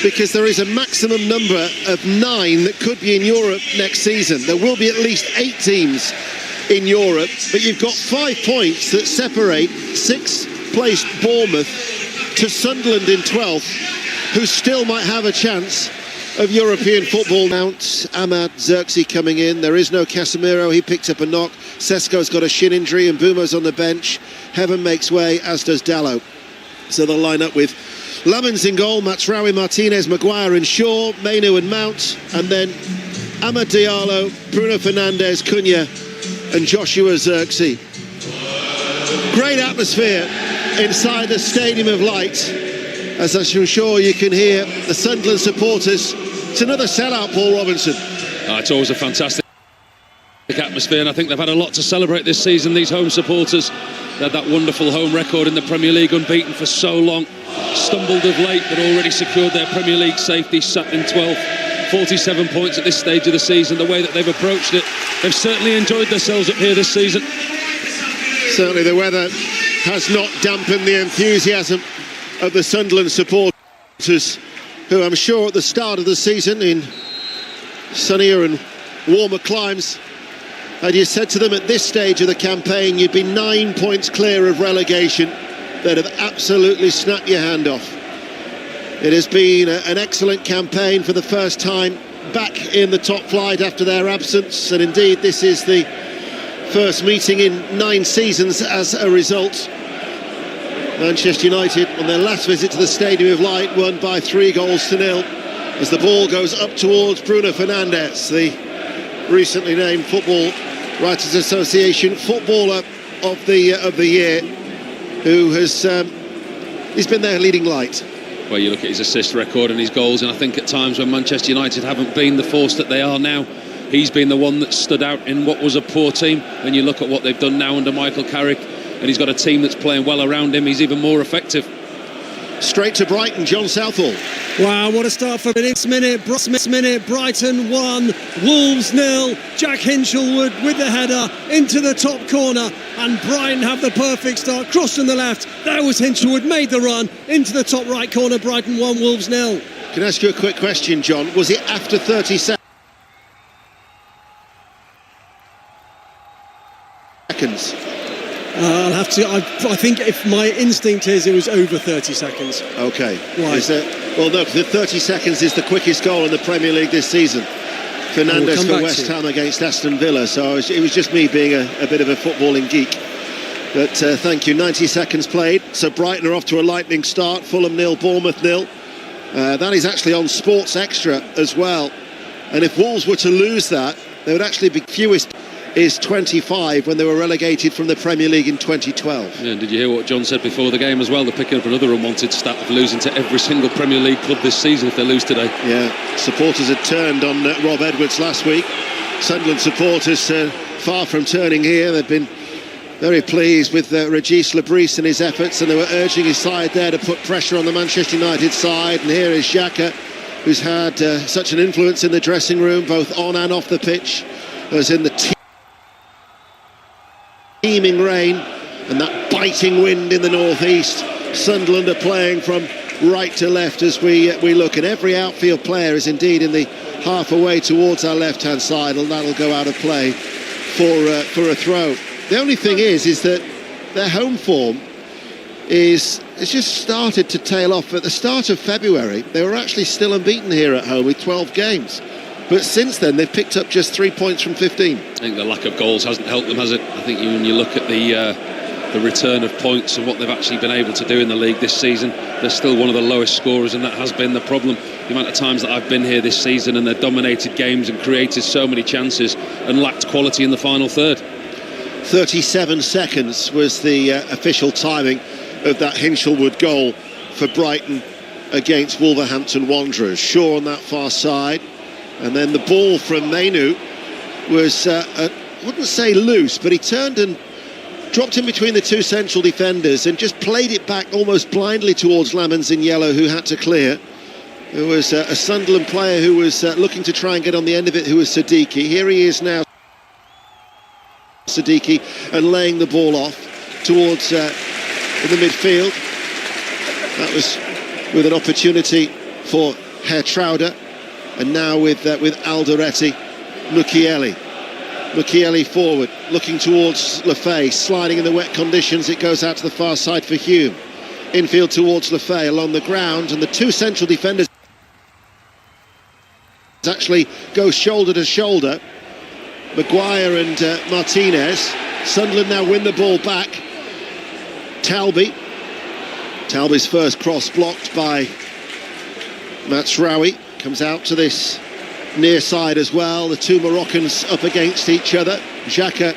because there is a maximum number of 9 that could be in Europe next season. There will be at least 8 teams in Europe, but you've got 5 points that separate 6th placed Bournemouth to Sunderland in 12th, who still might have a chance of European football. Mount Ahmad Xerxes coming in. There is no Casemiro. He picked up a knock. Sesko's got a shin injury and Bumo's on the bench. Heaven makes way, as does Dallo. So they'll line up with Lamens in goal, Matsraoui, Martinez, Maguire and Shaw, Mainu and Mount, and then Amad Diallo, Bruno Fernandes, Cunha and Joshua Xerxes. Great atmosphere inside the Stadium of Light, as I'm sure you can hear the Sunderland supporters. It's another sellout, Paul Robinson. It's always a fantastic atmosphere, and I think they've had a lot to celebrate this season, these home supporters. They had that wonderful home record in the Premier League, unbeaten for so long, stumbled of late, but already secured their Premier League safety, sat in 12th, 47 points at this stage of the season. The way that they've approached it, they've certainly enjoyed themselves up here this season. Certainly the weather has not dampened the enthusiasm of the Sunderland supporters, who I'm sure at the start of the season, in sunnier and warmer climes, had you said to them at this stage of the campaign you'd be 9 points clear of relegation, they'd have absolutely snapped your hand off. It has been an excellent campaign for the first time back in the top flight after their absence, and indeed this is the first meeting in 9 seasons as a result. Manchester United, on their last visit to the Stadium of Light, won by 3-0 as the ball goes up towards Bruno Fernandes, the recently named Football Writers Association Footballer of the Year, who has he's been their leading light. Well, you look at his assist record and his goals, and I think at times when Manchester United haven't been the force that they are now, he's been the one that stood out in what was a poor team. When you look at what they've done now under Michael Carrick, and he's got a team that's playing well around him, he's even more effective. Straight to Brighton, John Southall. Wow, what a start for this minute. Brighton 1, Wolves 0. Jack Hinchelwood with the header into the top corner, and Brighton have the perfect start. Cross from the left, there was Hinchelwood, made the run into the top right corner. Brighton 1, Wolves 0. Can I ask you a quick question, John? Was it after 30 seconds? I'll have to. I think if my instinct is it was over 30 seconds. Okay. Why? Well, no, the 30 seconds is the quickest goal in the Premier League this season. Fernandes for West Ham against Aston Villa. So it was just me being a bit of a footballing geek. But thank you. 90 seconds played. So Brighton are off to a lightning start. Fulham 0, Bournemouth 0. That is actually on Sports Extra as well. And if Wolves were to lose that, they would actually be fewest is 25 when they were relegated from the Premier League in 2012. Yeah, and did you hear what John said before the game as well? They're picking up another unwanted stat of losing to every single Premier League club this season if they lose today. Yeah, supporters had turned on Rob Edwards last week. Sunderland supporters far from turning here. They've been very pleased with Regis Lebris and his efforts, and they were urging his side there to put pressure on the Manchester United side. And here is Xhaka, who's had such an influence in the dressing room, both on and off the pitch, as in the teeming rain and that biting wind in the northeast. Sunderland are playing from right to left as we look, and every outfield player is indeed in the half away towards our left hand side, and that'll go out of play for a throw. The only thing is that their home form is just started to tail off. At the start of February they were actually still unbeaten here at home with 12 games. But since then, they've picked up just 3 points from 15. I think the lack of goals hasn't helped them, has it? I think when you look at the return of points and what they've actually been able to do in the league this season, they're still one of the lowest scorers, and that has been the problem. The amount of times that I've been here this season and they've dominated games and created so many chances and lacked quality in the final third. 37 seconds was the official timing of that Hinchelwood goal for Brighton against Wolverhampton Wanderers. Shaw on that far side. And then the ball from Mainu was, I wouldn't say loose, but he turned and dropped in between the two central defenders and just played it back almost blindly towards Lamens in yellow, who had to clear. There was a Sunderland player who was looking to try and get on the end of it, who was Siddiqui. Here he is now, Siddiqui, and laying the ball off towards in the midfield. That was with an opportunity for Hertrauder. And now with Alderete, Mukiele forward, looking towards Lefay, sliding in the wet conditions. It goes out to the far side for Hume. Infield towards Lefay along the ground, and the two central defenders actually go shoulder to shoulder. Maguire and Martinez. Sunderland now win the ball back. Talby's first cross blocked by Matsraoui. Comes out to this near side as well. The two Moroccans up against each other. Xhaka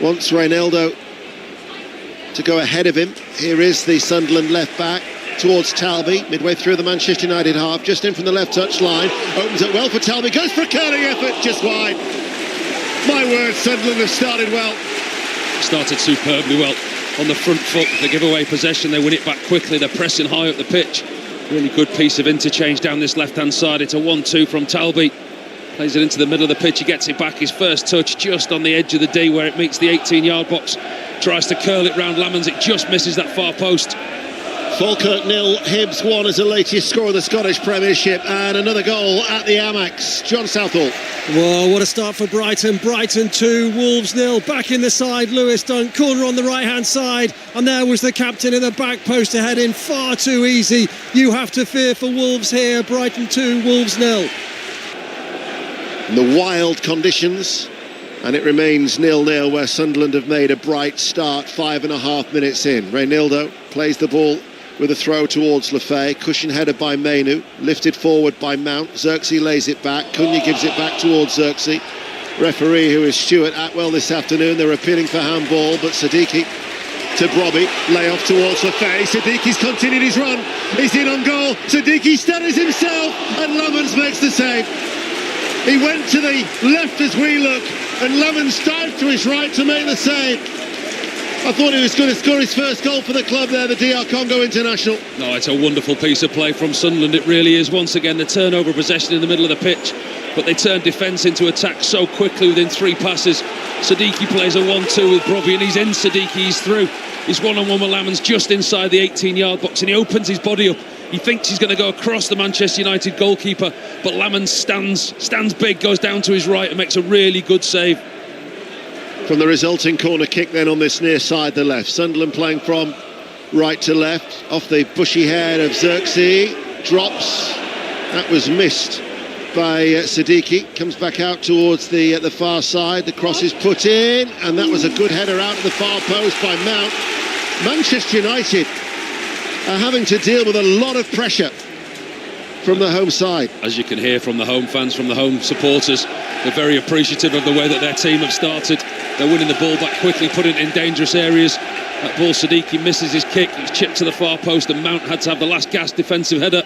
wants Reinaldo to go ahead of him. Here is the Sunderland left back towards Talby, midway through the Manchester United half, just in from the left touch line. Opens it well for Talby, goes for a curling effort, just wide. My word, Sunderland have started well. Started superbly well on the front foot. They give away possession, they win it back quickly, they're pressing high up the pitch. Really good piece of interchange down this left-hand side. It's a 1-2 from Talby. Plays it into the middle of the pitch, he gets it back, his first touch just on the edge of the D where it meets the 18-yard box. Tries to curl it round Lamans, it just misses that far post. Falkirk 0, Hibs 1 as the latest score of the Scottish Premiership, and another goal at the Amex. John Southall. Well, what a start for Brighton. Brighton 2, Wolves 0. Back in the side, Lewis Dunk, corner on the right-hand side, and there was the captain in the back post to head in. Far too easy. You have to fear for Wolves here. Brighton 2, Wolves 0. In the wild conditions, and it remains 0-0 where Sunderland have made a bright start 5.5 minutes in. Reynaldo plays the ball with a throw towards Lefay, cushion header by Mainu, lifted forward by Mount. Xerxes lays it back, Cunha gives it back towards Xerxes. Referee, who is Stuart Atwell this afternoon, they're appealing for handball, but Siddiqui to Brobby, lay off towards Lefay. Siddiqui's continued his run, he's in on goal, Siddiqui stutters himself, and Lamans makes the save. He went to the left as we look, and Lamans dived to his right to make the save. I thought he was going to score his first goal for the club there, the DR Congo international. No, it's a wonderful piece of play from Sunderland, it really is. Once again, the turnover possession in the middle of the pitch, but they turn defence into attack so quickly within 3 passes. Siddiqui plays a 1-2 with Brobby, and he's in. Siddiqui, he's through. He's one-on-one with Lamans just inside the 18-yard box, and he opens his body up. He thinks he's going to go across the Manchester United goalkeeper, but Lamans stands big, goes down to his right and makes a really good save. From the resulting corner kick then on this near side, the left. Sunderland playing from right to left, off the bushy head of Xerxes, drops. That was missed by Siddiqui, comes back out towards the far side, the cross is put in, and that was a good header out of the far post by Mount. Manchester United are having to deal with a lot of pressure from the home side. As you can hear from the home fans, from the home supporters, they're very appreciative of the way that their team have started. They're winning the ball back quickly, putting it in dangerous areas. That ball, Siddiqui misses his kick, it's chipped to the far post, and Mount had to have the last gasp defensive header.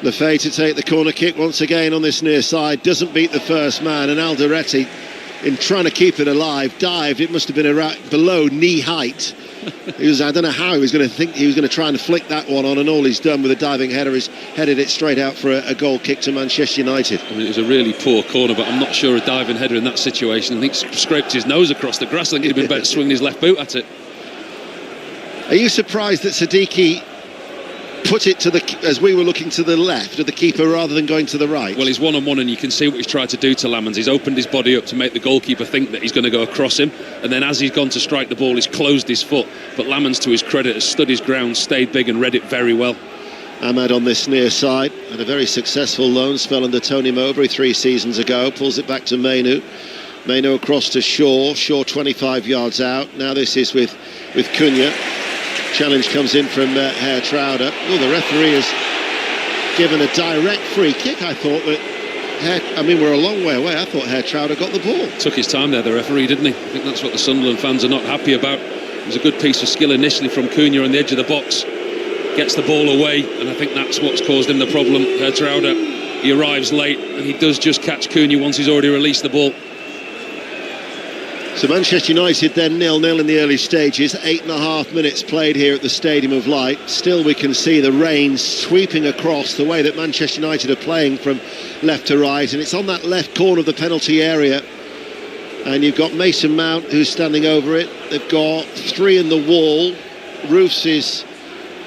Lefay to take the corner kick once again on this near side, doesn't beat the first man, and Alderete, in trying to keep it alive, dived. It must have been around below knee height. I don't know how he was going to think he was going to try and flick that one on, and all he's done with a diving header is headed it straight out for a goal kick to Manchester United. I mean, it was a really poor corner, but I'm not sure a diving header in that situation. I think scraped his nose across the grass. I think he'd been better swinging his left boot at it. Are you surprised that Siddiqui put it to as we were looking to the left of the keeper rather than going to the right? Well, he's one-on-one, and you can see what he's tried to do to Lamans. He's opened his body up to make the goalkeeper think that he's going to go across him, and then as he's gone to strike the ball, he's closed his foot. But Lamans, to his credit, has stood his ground, stayed big and read it very well. Ahmad on this near side had a very successful loan spell under Tony Mowbray 3 seasons ago. Pulls it back to Mainu. Mainu across to Shaw. Shaw 25 yards out. Now this is with Cunha. Challenge comes in from Herr Trauder. Oh, the referee has given a direct free kick. I thought that we're a long way away. I thought Herr Trauder got the ball. Took his time there, the referee, didn't he? I think that's what the Sunderland fans are not happy about. It was a good piece of skill initially from Cunha on the edge of the box. Gets the ball away, and I think that's what's caused him the problem. Herr Trauder, he arrives late, and he does just catch Cunha once he's already released the ball. So Manchester United then 0-0 in the early stages. 8.5 minutes played here at the Stadium of Light. Still we can see the rain sweeping across the way that Manchester United are playing from left to right, and it's on that left corner of the penalty area, and you've got Mason Mount who's standing over it. They've got 3 in the wall. Roofs is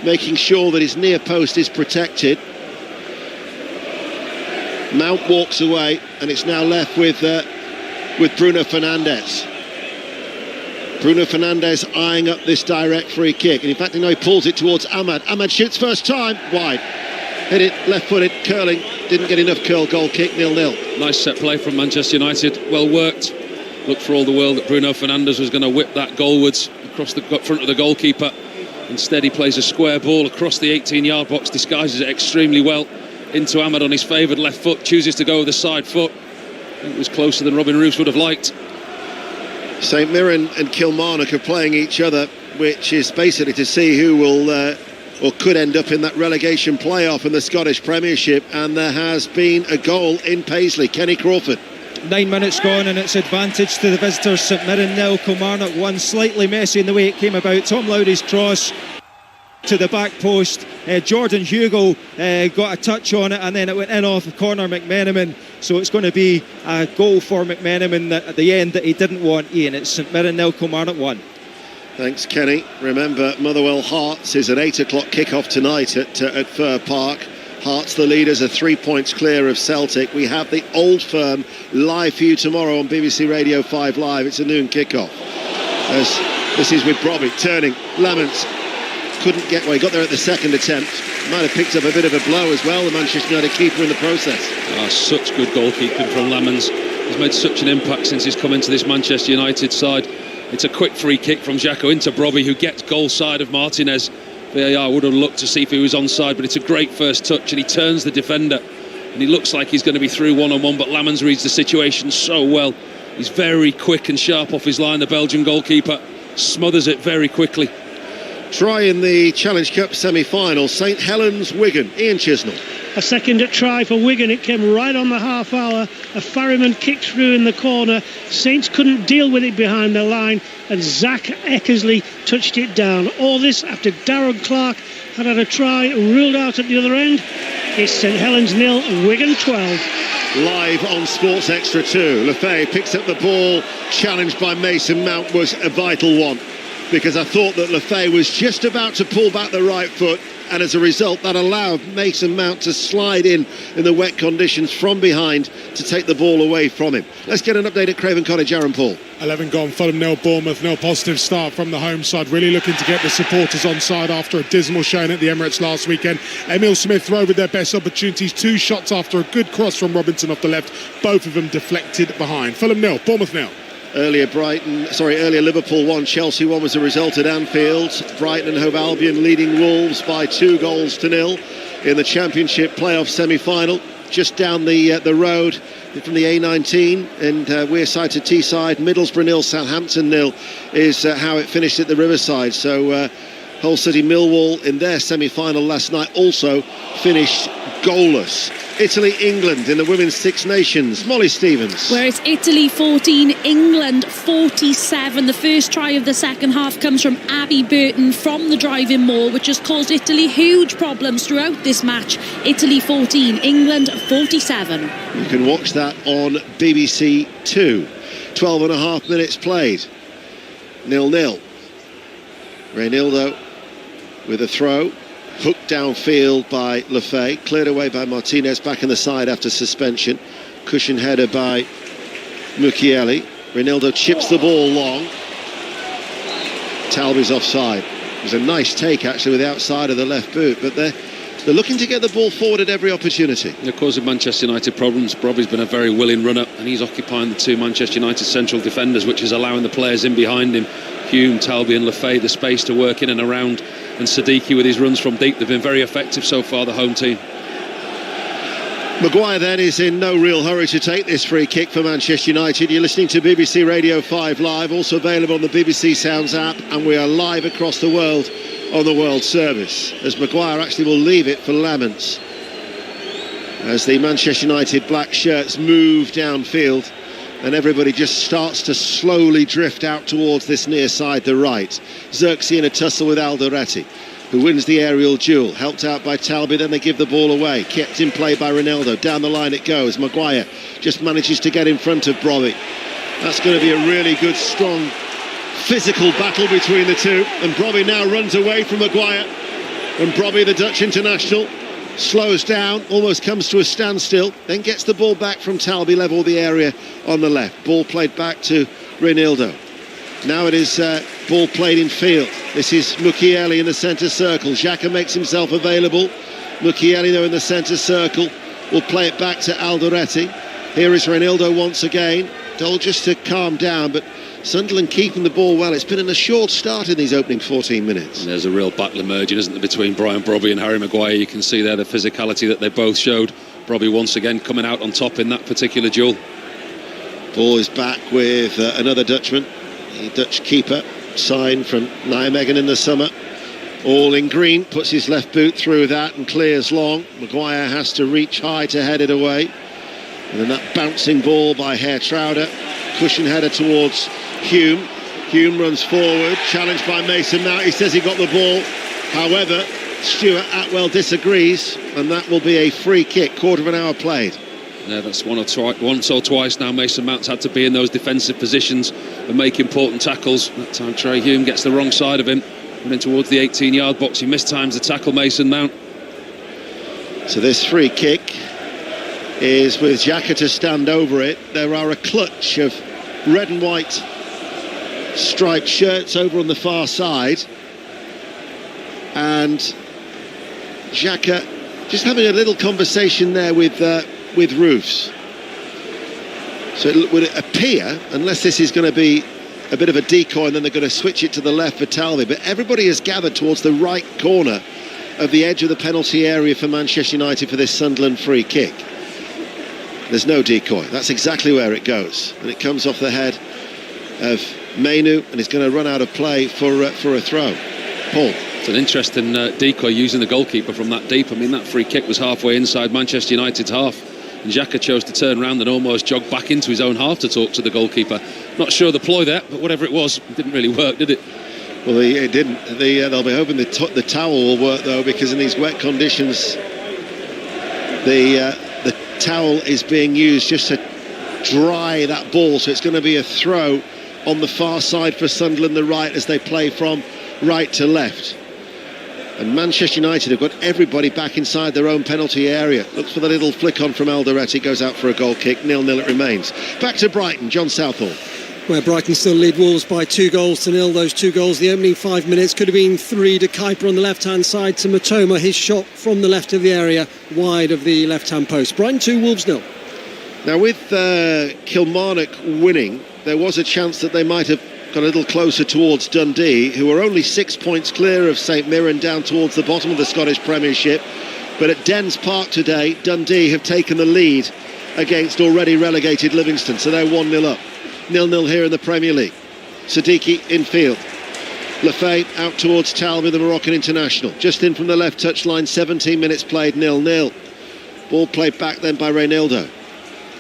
making sure that his near post is protected. Mount walks away, and it's now left with Bruno Fernandes. Bruno Fernandes eyeing up this direct free kick, and in fact, he pulls it towards Ahmad. Ahmad shoots first time, wide. Hit it, left-footed, curling, didn't get enough curl, goal kick, 0-0. Nice set play from Manchester United, well worked. Looked for all the world that Bruno Fernandes was going to whip that goalwards across the front of the goalkeeper. Instead, he plays a square ball across the 18-yard box, disguises it extremely well into Ahmad on his favoured left foot, chooses to go with the side foot. It was closer than Robin Roos would have liked. St Mirren and Kilmarnock are playing each other which is basically to see who will or could end up in that relegation playoff in the Scottish Premiership, and there has been a goal in Paisley. Kenny Crawford. 9 minutes gone and it's advantage to the visitors. St Mirren 0, Kilmarnock 1. Slightly messy in the way it came about. Tom Lowry's cross to the back post. Jordan Hugo got a touch on it, and then it went in off the corner McMenamin. So it's going to be a goal for McMenamin at the end that he didn't want. Ian, it's St Mirren 0, Kilmarnock 1. Thanks, Kenny. Remember, Motherwell Hearts is an 8 o'clock kickoff tonight at Fir Park. Hearts, the leaders, are 3 points clear of Celtic. We have the Old Firm live for you tomorrow on BBC Radio 5 Live. It's a noon kickoff. As this is with Brobby turning. Lamont couldn't get away. Got there at the second attempt. Might have picked up a bit of a blow as well, the Manchester United keeper in the process. Such good goalkeeping from Lamons. He's made such an impact since he's come into this Manchester United side. It's a quick free kick from Xhaka into Brobby, who gets goal side of Martinez. VAR would have looked to see if he was onside, but it's a great first touch, and he turns the defender, and he looks like he's going to be through one-on-one, but Lamons reads the situation so well. He's very quick and sharp off his line, the Belgian goalkeeper. Smothers it very quickly. Try in the Challenge Cup semi-final, St Helens Wigan. Ian Chisnell. A second try for Wigan. It came right on the half hour. A Farriman kicked through in the corner. Saints couldn't deal with it behind the line, and Zach Eckersley touched it down. All this after Darren Clark had a try ruled out at the other end. It's St Helens 0, Wigan 12. Live on Sports Extra 2. Lefebvre picks up the ball. Challenged by Mason Mount was a vital one, because I thought that Lefebvre was just about to pull back the right foot, and as a result that allowed Mason Mount to slide in the wet conditions from behind to take the ball away from him. Let's get an update at Craven Cottage. Aaron Paul. 11 gone, Fulham 0, Bournemouth 0. Positive start from the home side, really looking to get the supporters on side after a dismal showing at the Emirates last weekend. Emil Smith throw with their best opportunities, 2 shots after a good cross from Robinson off the left, both of them deflected behind. Fulham 0, Bournemouth 0. Earlier Liverpool 1, Chelsea 1 was the result at Anfield. Brighton and Hove Albion leading Wolves by 2-0 in the Championship playoff semi-final. Just down the road from the A19, and we're side to Teesside. Middlesbrough 0, Southampton 0 is how it finished at the Riverside. So Hull City Millwall in their semi-final last night also finished goalless. Italy, England in the Women's Six Nations. Molly Stevens. Where it's Italy 14, England 47. The first try of the second half comes from Abby Burton from the driving maul, which has caused Italy huge problems throughout this match. Italy 14, England 47. You can watch that on BBC 2. 12 and a half minutes played. 0-0. Reynildo with a throw. Hooked downfield by Lefebvre, cleared away by Martinez, back in the side after suspension. Cushion header by Mukiele. Reynildo chips the ball long. Talby's offside. It was a nice take actually with the outside of the left boot, but they're looking to get the ball forward at every opportunity. They're causing Manchester United problems. Brobby's been a very willing runner, and he's occupying the 2 Manchester United central defenders, which is allowing the players in behind him, Hume, Talby and Lefebvre, the space to work in and around. And Siddiqui with his runs from deep, they've been very effective so far, the home team. Maguire then is in no real hurry to take this free kick for Manchester United. You're listening to BBC Radio 5 Live, also available on the BBC Sounds app, and we are live across the world on the World Service, as Maguire actually will leave it for Lamons as the Manchester United black shirts move downfield, and everybody just starts to slowly drift out towards this near side, the right. Xerxes in a tussle with Alderete, who wins the aerial duel, helped out by Talby. Then they give the ball away, kept in play by Ronaldo. Down the line it goes. Maguire just manages to get in front of Brobby. That's going to be a really good, strong, physical battle between the two, and Brobby now runs away from Maguire, and Brobby, the Dutch international, slows down, almost comes to a standstill, then gets the ball back from Talby, level the area on the left. Ball played back to Reynildo. Now it is ball played in field. This is Mukiele in the centre circle. Xhaka makes himself available. Mukiele, though, in the centre circle, will play it back to Alderete. Here is Reynildo once again. Told just to calm down, but Sunderland keeping the ball well. It's been a short start in these opening 14 minutes. And there's a real battle emerging, isn't there, between Brian Brobby and Harry Maguire. You can see there the physicality that they both showed. Brobby once again coming out on top in that particular duel. Ball is back with another Dutchman, the Dutch keeper, sign from Nijmegen in the summer. All in green, puts his left boot through that and clears long. Maguire has to reach high to head it away. And then that bouncing ball by Hertrauder, cushion header towards Hume. Hume runs forward, challenged by Mason Mount. He says he got the ball. However, Stuart Atwell disagrees, and that will be a free kick. Quarter of an hour played. Yeah, that's once or twice now Mason Mount's had to be in those defensive positions and make important tackles. That time Trey Hume gets the wrong side of him, running towards the 18-yard box. He mistimes the tackle, Mason Mount. So this free kick is with Xhaka to stand over it. There are a clutch of red and white striped shirts over on the far side, and Xhaka just having a little conversation there with Roofs. So it would appear, unless this is going to be a bit of a decoy and then they're going to switch it to the left for Talvi, but everybody has gathered towards the right corner of the edge of the penalty area for Manchester United for this Sunderland free kick. There's no decoy. That's exactly where it goes, and it comes off the head of Mainu, and it's going to run out of play for a throw. Paul. It's an interesting decoy using the goalkeeper from that deep. I mean, that free kick was halfway inside Manchester United's half, and Xhaka chose to turn round and almost jog back into his own half to talk to the goalkeeper. Not sure the ploy there, but whatever it was, it didn't really work, did it? Well, it didn't. They'll be hoping the towel will work, though, because in these wet conditions, the towel is being used just to dry that ball, so it's going to be a throw on the far side for Sunderland, the right, as they play from right to left. And Manchester United have got everybody back inside their own penalty area. Looks for the little flick on from Alderete, goes out for a goal kick. 0-0 it remains. Back to Brighton, John Southall. Where Brighton still lead Wolves by 2-0. Those 2 goals, the opening 5 minutes, could have been 3 to Kuiper on the left-hand side, to Matoma, his shot from the left of the area, wide of the left-hand post. Brighton 2, Wolves 0. Now with Kilmarnock winning, there was a chance that they might have got a little closer towards Dundee, who are only 6 points clear of St Mirren, down towards the bottom of the Scottish Premiership. But at Dens Park today, Dundee have taken the lead against already relegated Livingston, so they're 1-0 up. 0-0 here in the Premier League. Siddiqui infield. Lefay out towards Talbi, the Moroccan international. Just in from the left touchline, 17 minutes played, 0-0. Ball played back then by Reynaldo.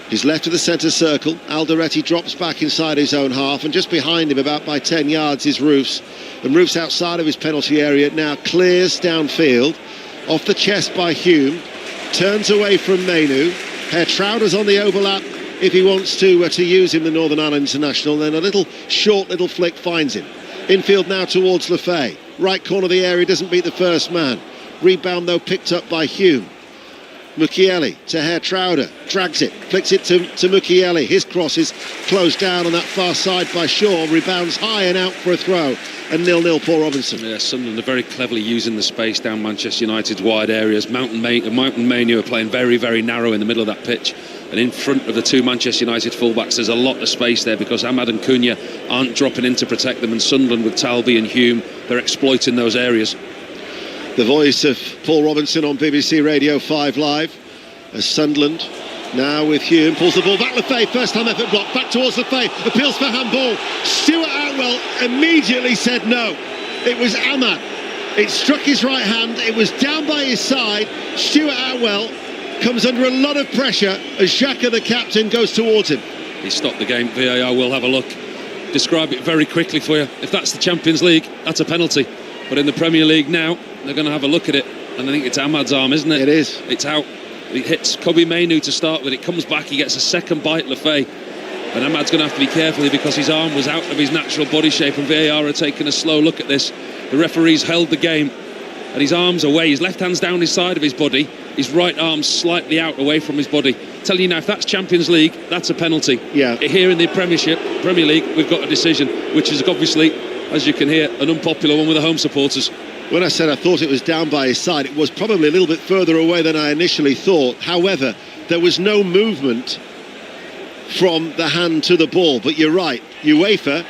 He's left of the centre circle. Alderete drops back inside his own half, and just behind him, about by 10 yards, is Roofs. And Roofs outside of his penalty area now clears downfield. Off the chest by Hume. Turns away from Mainu. Hertrauder's on the overlap if he wants to use him, the Northern Ireland international. Then a short little flick finds him. Infield now towards Lefay. Right corner of the area, doesn't beat the first man. Rebound though picked up by Hume. Mukiele to Hertrauder, drags it, flicks it to Mukiele. His cross is closed down on that far side by Shaw, rebounds high and out for a throw, and 0-0 Paul Robinson. Yeah, Sunderland are very cleverly using the space down Manchester United's wide areas. Mountain Mainu are playing very, very narrow in the middle of that pitch, and in front of the 2 Manchester United fullbacks there's a lot of space there, because Ahmad and Cunha aren't dropping in to protect them, and Sunderland with Talbi and Hume, they're exploiting those areas. The voice of Paul Robinson on BBC Radio 5 Live, as Sunderland now with Hume, pulls the ball back. Lefay, first time effort block, back towards Lefay, appeals for handball. Stuart Atwell immediately said no. It was Ahmad. It struck his right hand, it was down by his side. Stuart Atwell comes under a lot of pressure as Xhaka, the captain, goes towards him. He stopped the game. VAR will have a look. Describe it very quickly for you. If that's the Champions League, that's a penalty. But in the Premier League now, they're going to have a look at it, and I think it's Ahmad's arm, isn't it? It is. It's out. It hits Kobe Mainu to start with. It comes back. He gets a second bite, Lefay. And Ahmad's going to have to be careful because his arm was out of his natural body shape, and VAR are taking a slow look at this. The referees held the game, and his arm's away. His left hand's down his side of his body. His right arm's slightly out away from his body. Telling you now, if that's Champions League, that's a penalty. Yeah. Here in the Premier League, we've got a decision, which is obviously, as you can hear, an unpopular one with the home supporters. When I said I thought it was down by his side, it was probably a little bit further away than I initially thought. However, there was no movement from the hand to the ball. But you're right, UEFA,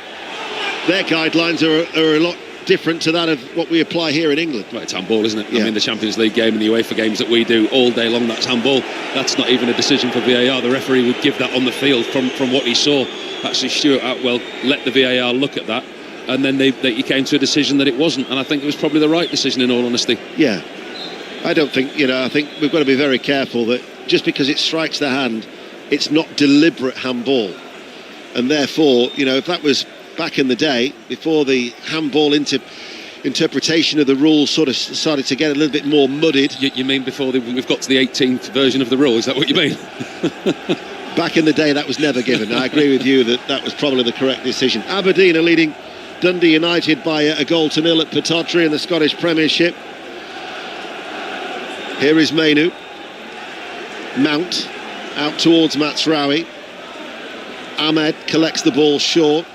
their guidelines are a lot different to that of what we apply here in England. Right, it's handball, isn't it? Yeah. I mean, the Champions League game and the UEFA games that we do all day long, that's handball. That's not even a decision for VAR. The referee would give that on the field from what he saw. Actually, Stuart Atwell let the VAR look at that. and then he came to a decision that it wasn't, and I think it was probably the right decision, in all honesty. Yeah, I don't think, I think we've got to be very careful that just because it strikes the hand, it's not deliberate handball. And therefore, if that was back in the day, before the handball interpretation of the rules sort of started to get a little bit more muddied. You mean before we've got to the 18th version of the rule? Is that what you mean? Back in the day, that was never given. I agree with you that was probably the correct decision. Aberdeen are leading Dundee United by a 1-0 at Pittodrie in the Scottish Premiership. Here is Mainu. Mount out towards Matsraoui. Ahmed collects the ball short,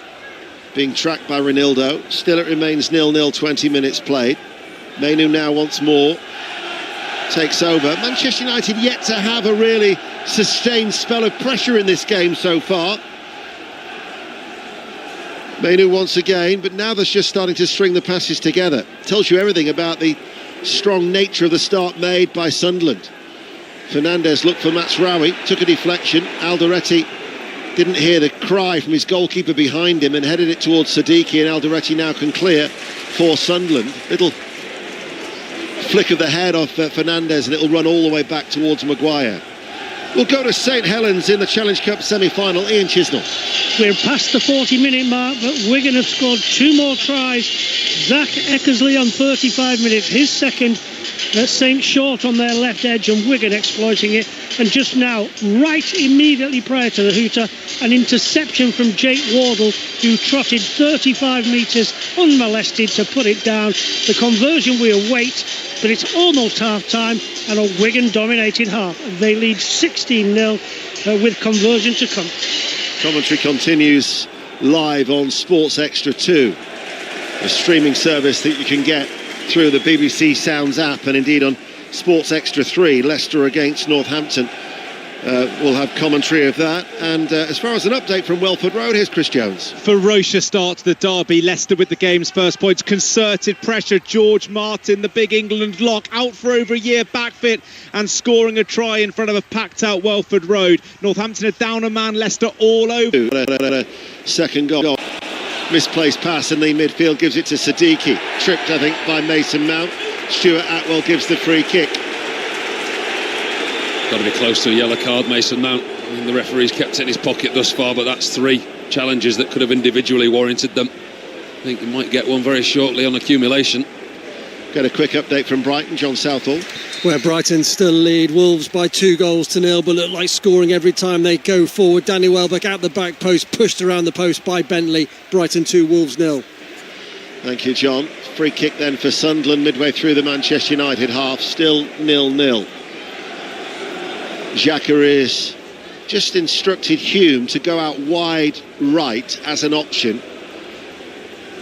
being tracked by Ronaldo. Still it remains 0-0, 20 minutes played. Mainu now once more takes over. Manchester United yet to have a really sustained spell of pressure in this game so far. Mainu once again, but now they're just starting to string the passes together. Tells you everything about the strong nature of the start made by Sunderland. Fernandes looked for Matsraoui, took a deflection. Alderete didn't hear the cry from his goalkeeper behind him and headed it towards Siddiqui, and Alderete now can clear for Sunderland. Little flick of the head off Fernandes, and it'll run all the way back towards Maguire. We'll go to St Helens in the Challenge Cup semi-final. Ian Chisnell. We're past the 40-minute mark, but Wigan have scored 2 more tries. Zach Eckersley on 35 minutes, his second. St Short on their left edge, and Wigan exploiting it. And just now, right immediately prior to the hooter, an interception from Jake Wardle, who trotted 35 metres unmolested to put it down. The conversion we await, but it's almost half-time and a Wigan-dominated half. They lead 16-0 with conversion to come. Commentary continues live on Sports Extra 2, a streaming service that you can get through the BBC Sounds app, and indeed on Sports Extra 3, Leicester against Northampton. We'll have commentary of that. And as far as an update from Welford Road, here's Chris Jones. Ferocious start to the derby. Leicester with the game's first points. Concerted pressure. George Martin, the big England lock, out for over a year, back fit, and scoring a try in front of a packed-out Welford Road. Northampton are down a man. Leicester all over. Second goal. Misplaced pass in the midfield, gives it to Siddiqui. Tripped, I think, by Mason Mount. Stuart Atwell gives the free kick. Got to be close to a yellow card, Mason Mount. I mean, the referee's kept it in his pocket thus far, but that's 3 challenges that could have individually warranted them. I think he might get one very shortly on accumulation. Get a quick update from Brighton, John Southall. Where Brighton still lead Wolves by 2-0, but look like scoring every time they go forward. Danny Welbeck out the back post, pushed around the post by Bentley. Brighton 2, Wolves 0. Thank you, John. Free kick then for Sunderland midway through the Manchester United half, still 0-0. Xhaka has just instructed Hume to go out wide right as an option.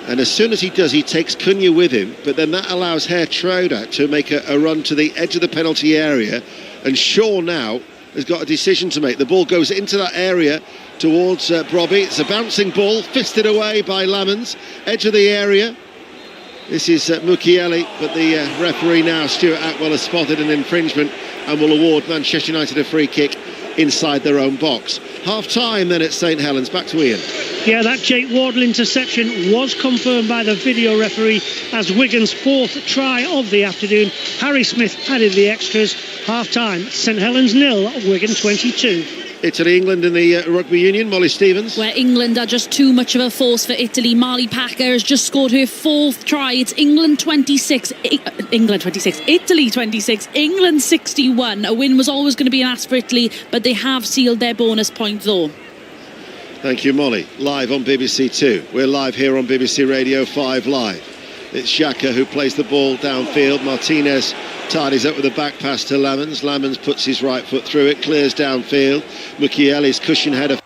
And as soon as he does, he takes Cunha with him, but then that allows Herr-Troda to make a run to the edge of the penalty area. And Shaw now has got a decision to make. The ball goes into that area towards Brobby. It's a bouncing ball, fisted away by Lamans, edge of the area. This is Mukiele, but the referee now, Stuart Atwell, has spotted an infringement and will award Manchester United a free kick inside their own box. Half-time then at St Helens. Back to Ian. Yeah, that Jake Wardle interception was confirmed by the video referee as Wigan's 4th try of the afternoon. Harry Smith added the extras. Half-time, St Helens 0, Wigan 22. Italy, England in the Rugby Union. Molly Stevens. Where England are just too much of a force for Italy. Marley Packer has just scored her 4th try. It's England 26, Italy 26, England 61. A win was always going to be an ask for Italy, but they have sealed their bonus point though. Thank you, Molly. Live on BBC 2. We're live here on BBC Radio 5 Live. It's Xhaka who plays the ball downfield. Martinez tidies up with a back pass to Lamans. Lamans puts his right foot through it, clears downfield. Mukiele's cushion header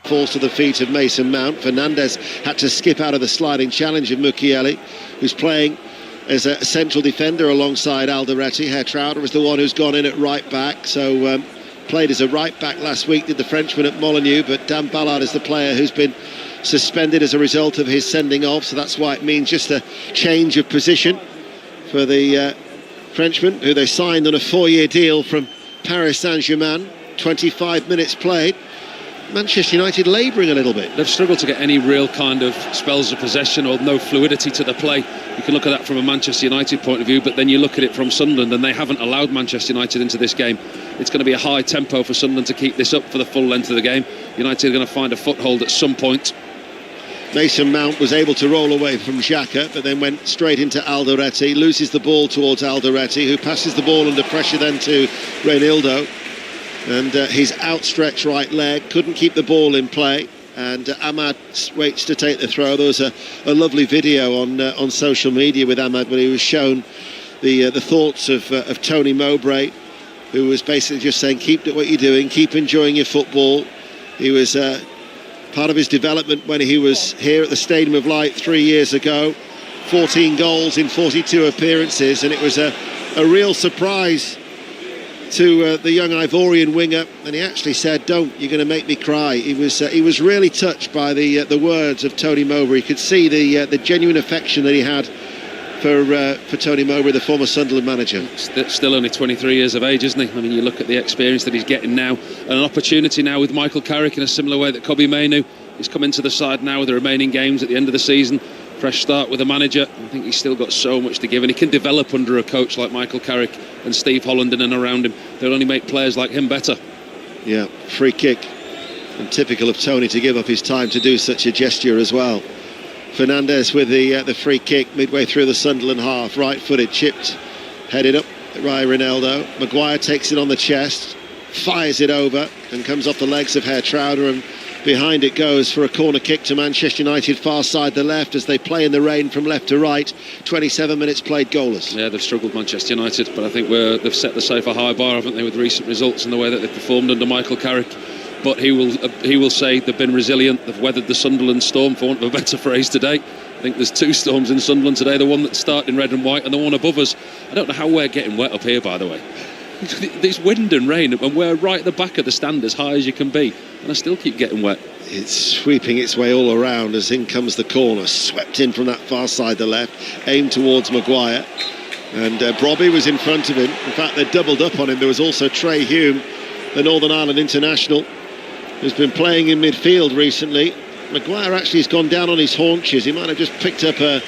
falls to the feet of Mason Mount. Fernandes had to skip out of the sliding challenge of Mukiele, who's playing as a central defender alongside Alderete. Herr-Troda is the one who's gone in at right back, so played as a right back last week, did the Frenchman at Molineux, but Dan Ballard is the player who's been suspended as a result of his sending off, so that's why it means just a change of position for the Frenchman, who they signed on a 4-year deal from Paris Saint-Germain. 25 minutes played. Manchester United labouring a little bit. They've struggled to get any real kind of spells of possession or no fluidity to the play. You can look at that from a Manchester United point of view, but then you look at it from Sunderland, and they haven't allowed Manchester United into this game. It's going to be a high tempo for Sunderland to keep this up for the full length of the game. United are going to find a foothold at some point. Mason Mount was able to roll away from Xhaka, but then went straight into Alderete, loses the ball towards Alderete, who passes the ball under pressure then to Reinildo. And his outstretched right leg couldn't keep the ball in play, and Ahmad waits to take the throw. There was a lovely video on social media with Ahmad when he was shown the thoughts of Tony Mowbray, who was basically just saying, keep doing what you're doing, keep enjoying your football. He was part of his development when he was here at the Stadium of Light 3 years ago. 14 goals in 42 appearances, and it was a real surprise to the young Ivorian winger, and he actually said, "Don't, you're going to make me cry." He was really touched by the words of Tony Mowbray. You could see the genuine affection that he had for Tony Mowbray, the former Sunderland manager. Still only 23 years of age, isn't he? I mean, you look at the experience that he's getting now, and an opportunity now with Michael Carrick in a similar way that Kobbie Mainoo. He's come into the side now with the remaining games at the end of the season. Fresh start with the manager. I think he's still got so much to give, and he can develop under a coach like Michael Carrick and Steve Holland and around him. They'll only make players like him better. Yeah, free kick, and typical of Tony to give up his time to do such a gesture as well. Fernandes with the free kick midway through the Sunderland half, right-footed, chipped, headed up by Ronaldo. Maguire takes it on the chest, fires it over, and comes off the legs of Hertrauder, and behind it goes for a corner kick to Manchester United, far side the left, as they play in the rain from left to right. 27 minutes played goalless. Yeah, they've struggled, Manchester United, but I think they've set the safe a high bar, haven't they, with recent results and the way that they've performed under Michael Carrick. But he will say they've been resilient. They've weathered the Sunderland storm, for want of a better phrase, today. I think there's two storms in Sunderland today, the one that started in red and white and the one above us. I don't know how we're getting wet up here, by the way. There's wind and rain, and we're right at the back of the stand, as high as you can be, and I still keep getting wet. It's sweeping its way all around as in comes the corner, swept in from that far side the left, aimed towards Maguire, and Brobby was in front of him. In fact, they doubled up on him. There was also Trey Hume, the Northern Ireland international, who's been playing in midfield recently. Maguire actually has gone down on his haunches. He might have just picked up a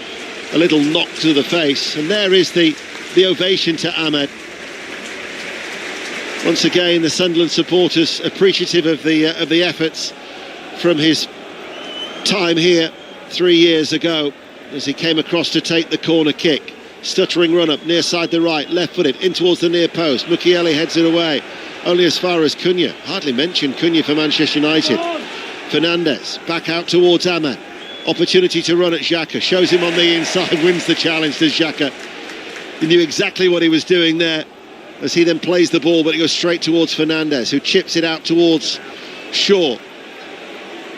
little knock to the face, and there is the ovation to Ahmed. Once again, the Sunderland supporters appreciative of the efforts from his time here 3 years ago, as he came across to take the corner kick. Stuttering run up near side the right, left footed in towards the near post. Mukiele heads it away, only as far as Cunha. Hardly mentioned Cunha for Manchester United. Fernandes back out towards Ahmad. Opportunity to run at Xhaka, shows him on the inside, wins the challenge to Xhaka. He knew exactly what he was doing there, as he then plays the ball, but it goes straight towards Fernandes, who chips it out towards Shaw.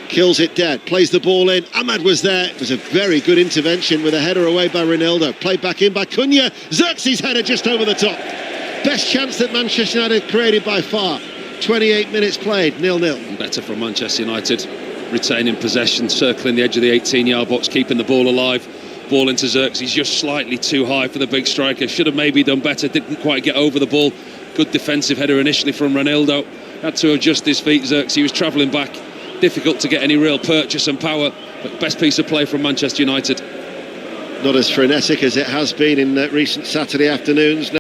Kills it dead, plays the ball in. Ahmad was there. It was a very good intervention with a header away by Ronaldo. Played back in by Cunha. Xerxes' header just over the top. Best chance that Manchester United created by far. 28 minutes played, 0-0. Better from Manchester United, retaining possession, circling the edge of the 18-yard box, keeping the ball alive. Ball into Xerxes, just slightly too high for the big striker. Should have maybe done better, didn't quite get over the ball. Good defensive header initially from Ronaldo. Had to adjust his feet, Xerxes. He was travelling back. Difficult to get any real purchase and power, but best piece of play from Manchester United. Not as frenetic as it has been in recent Saturday afternoons.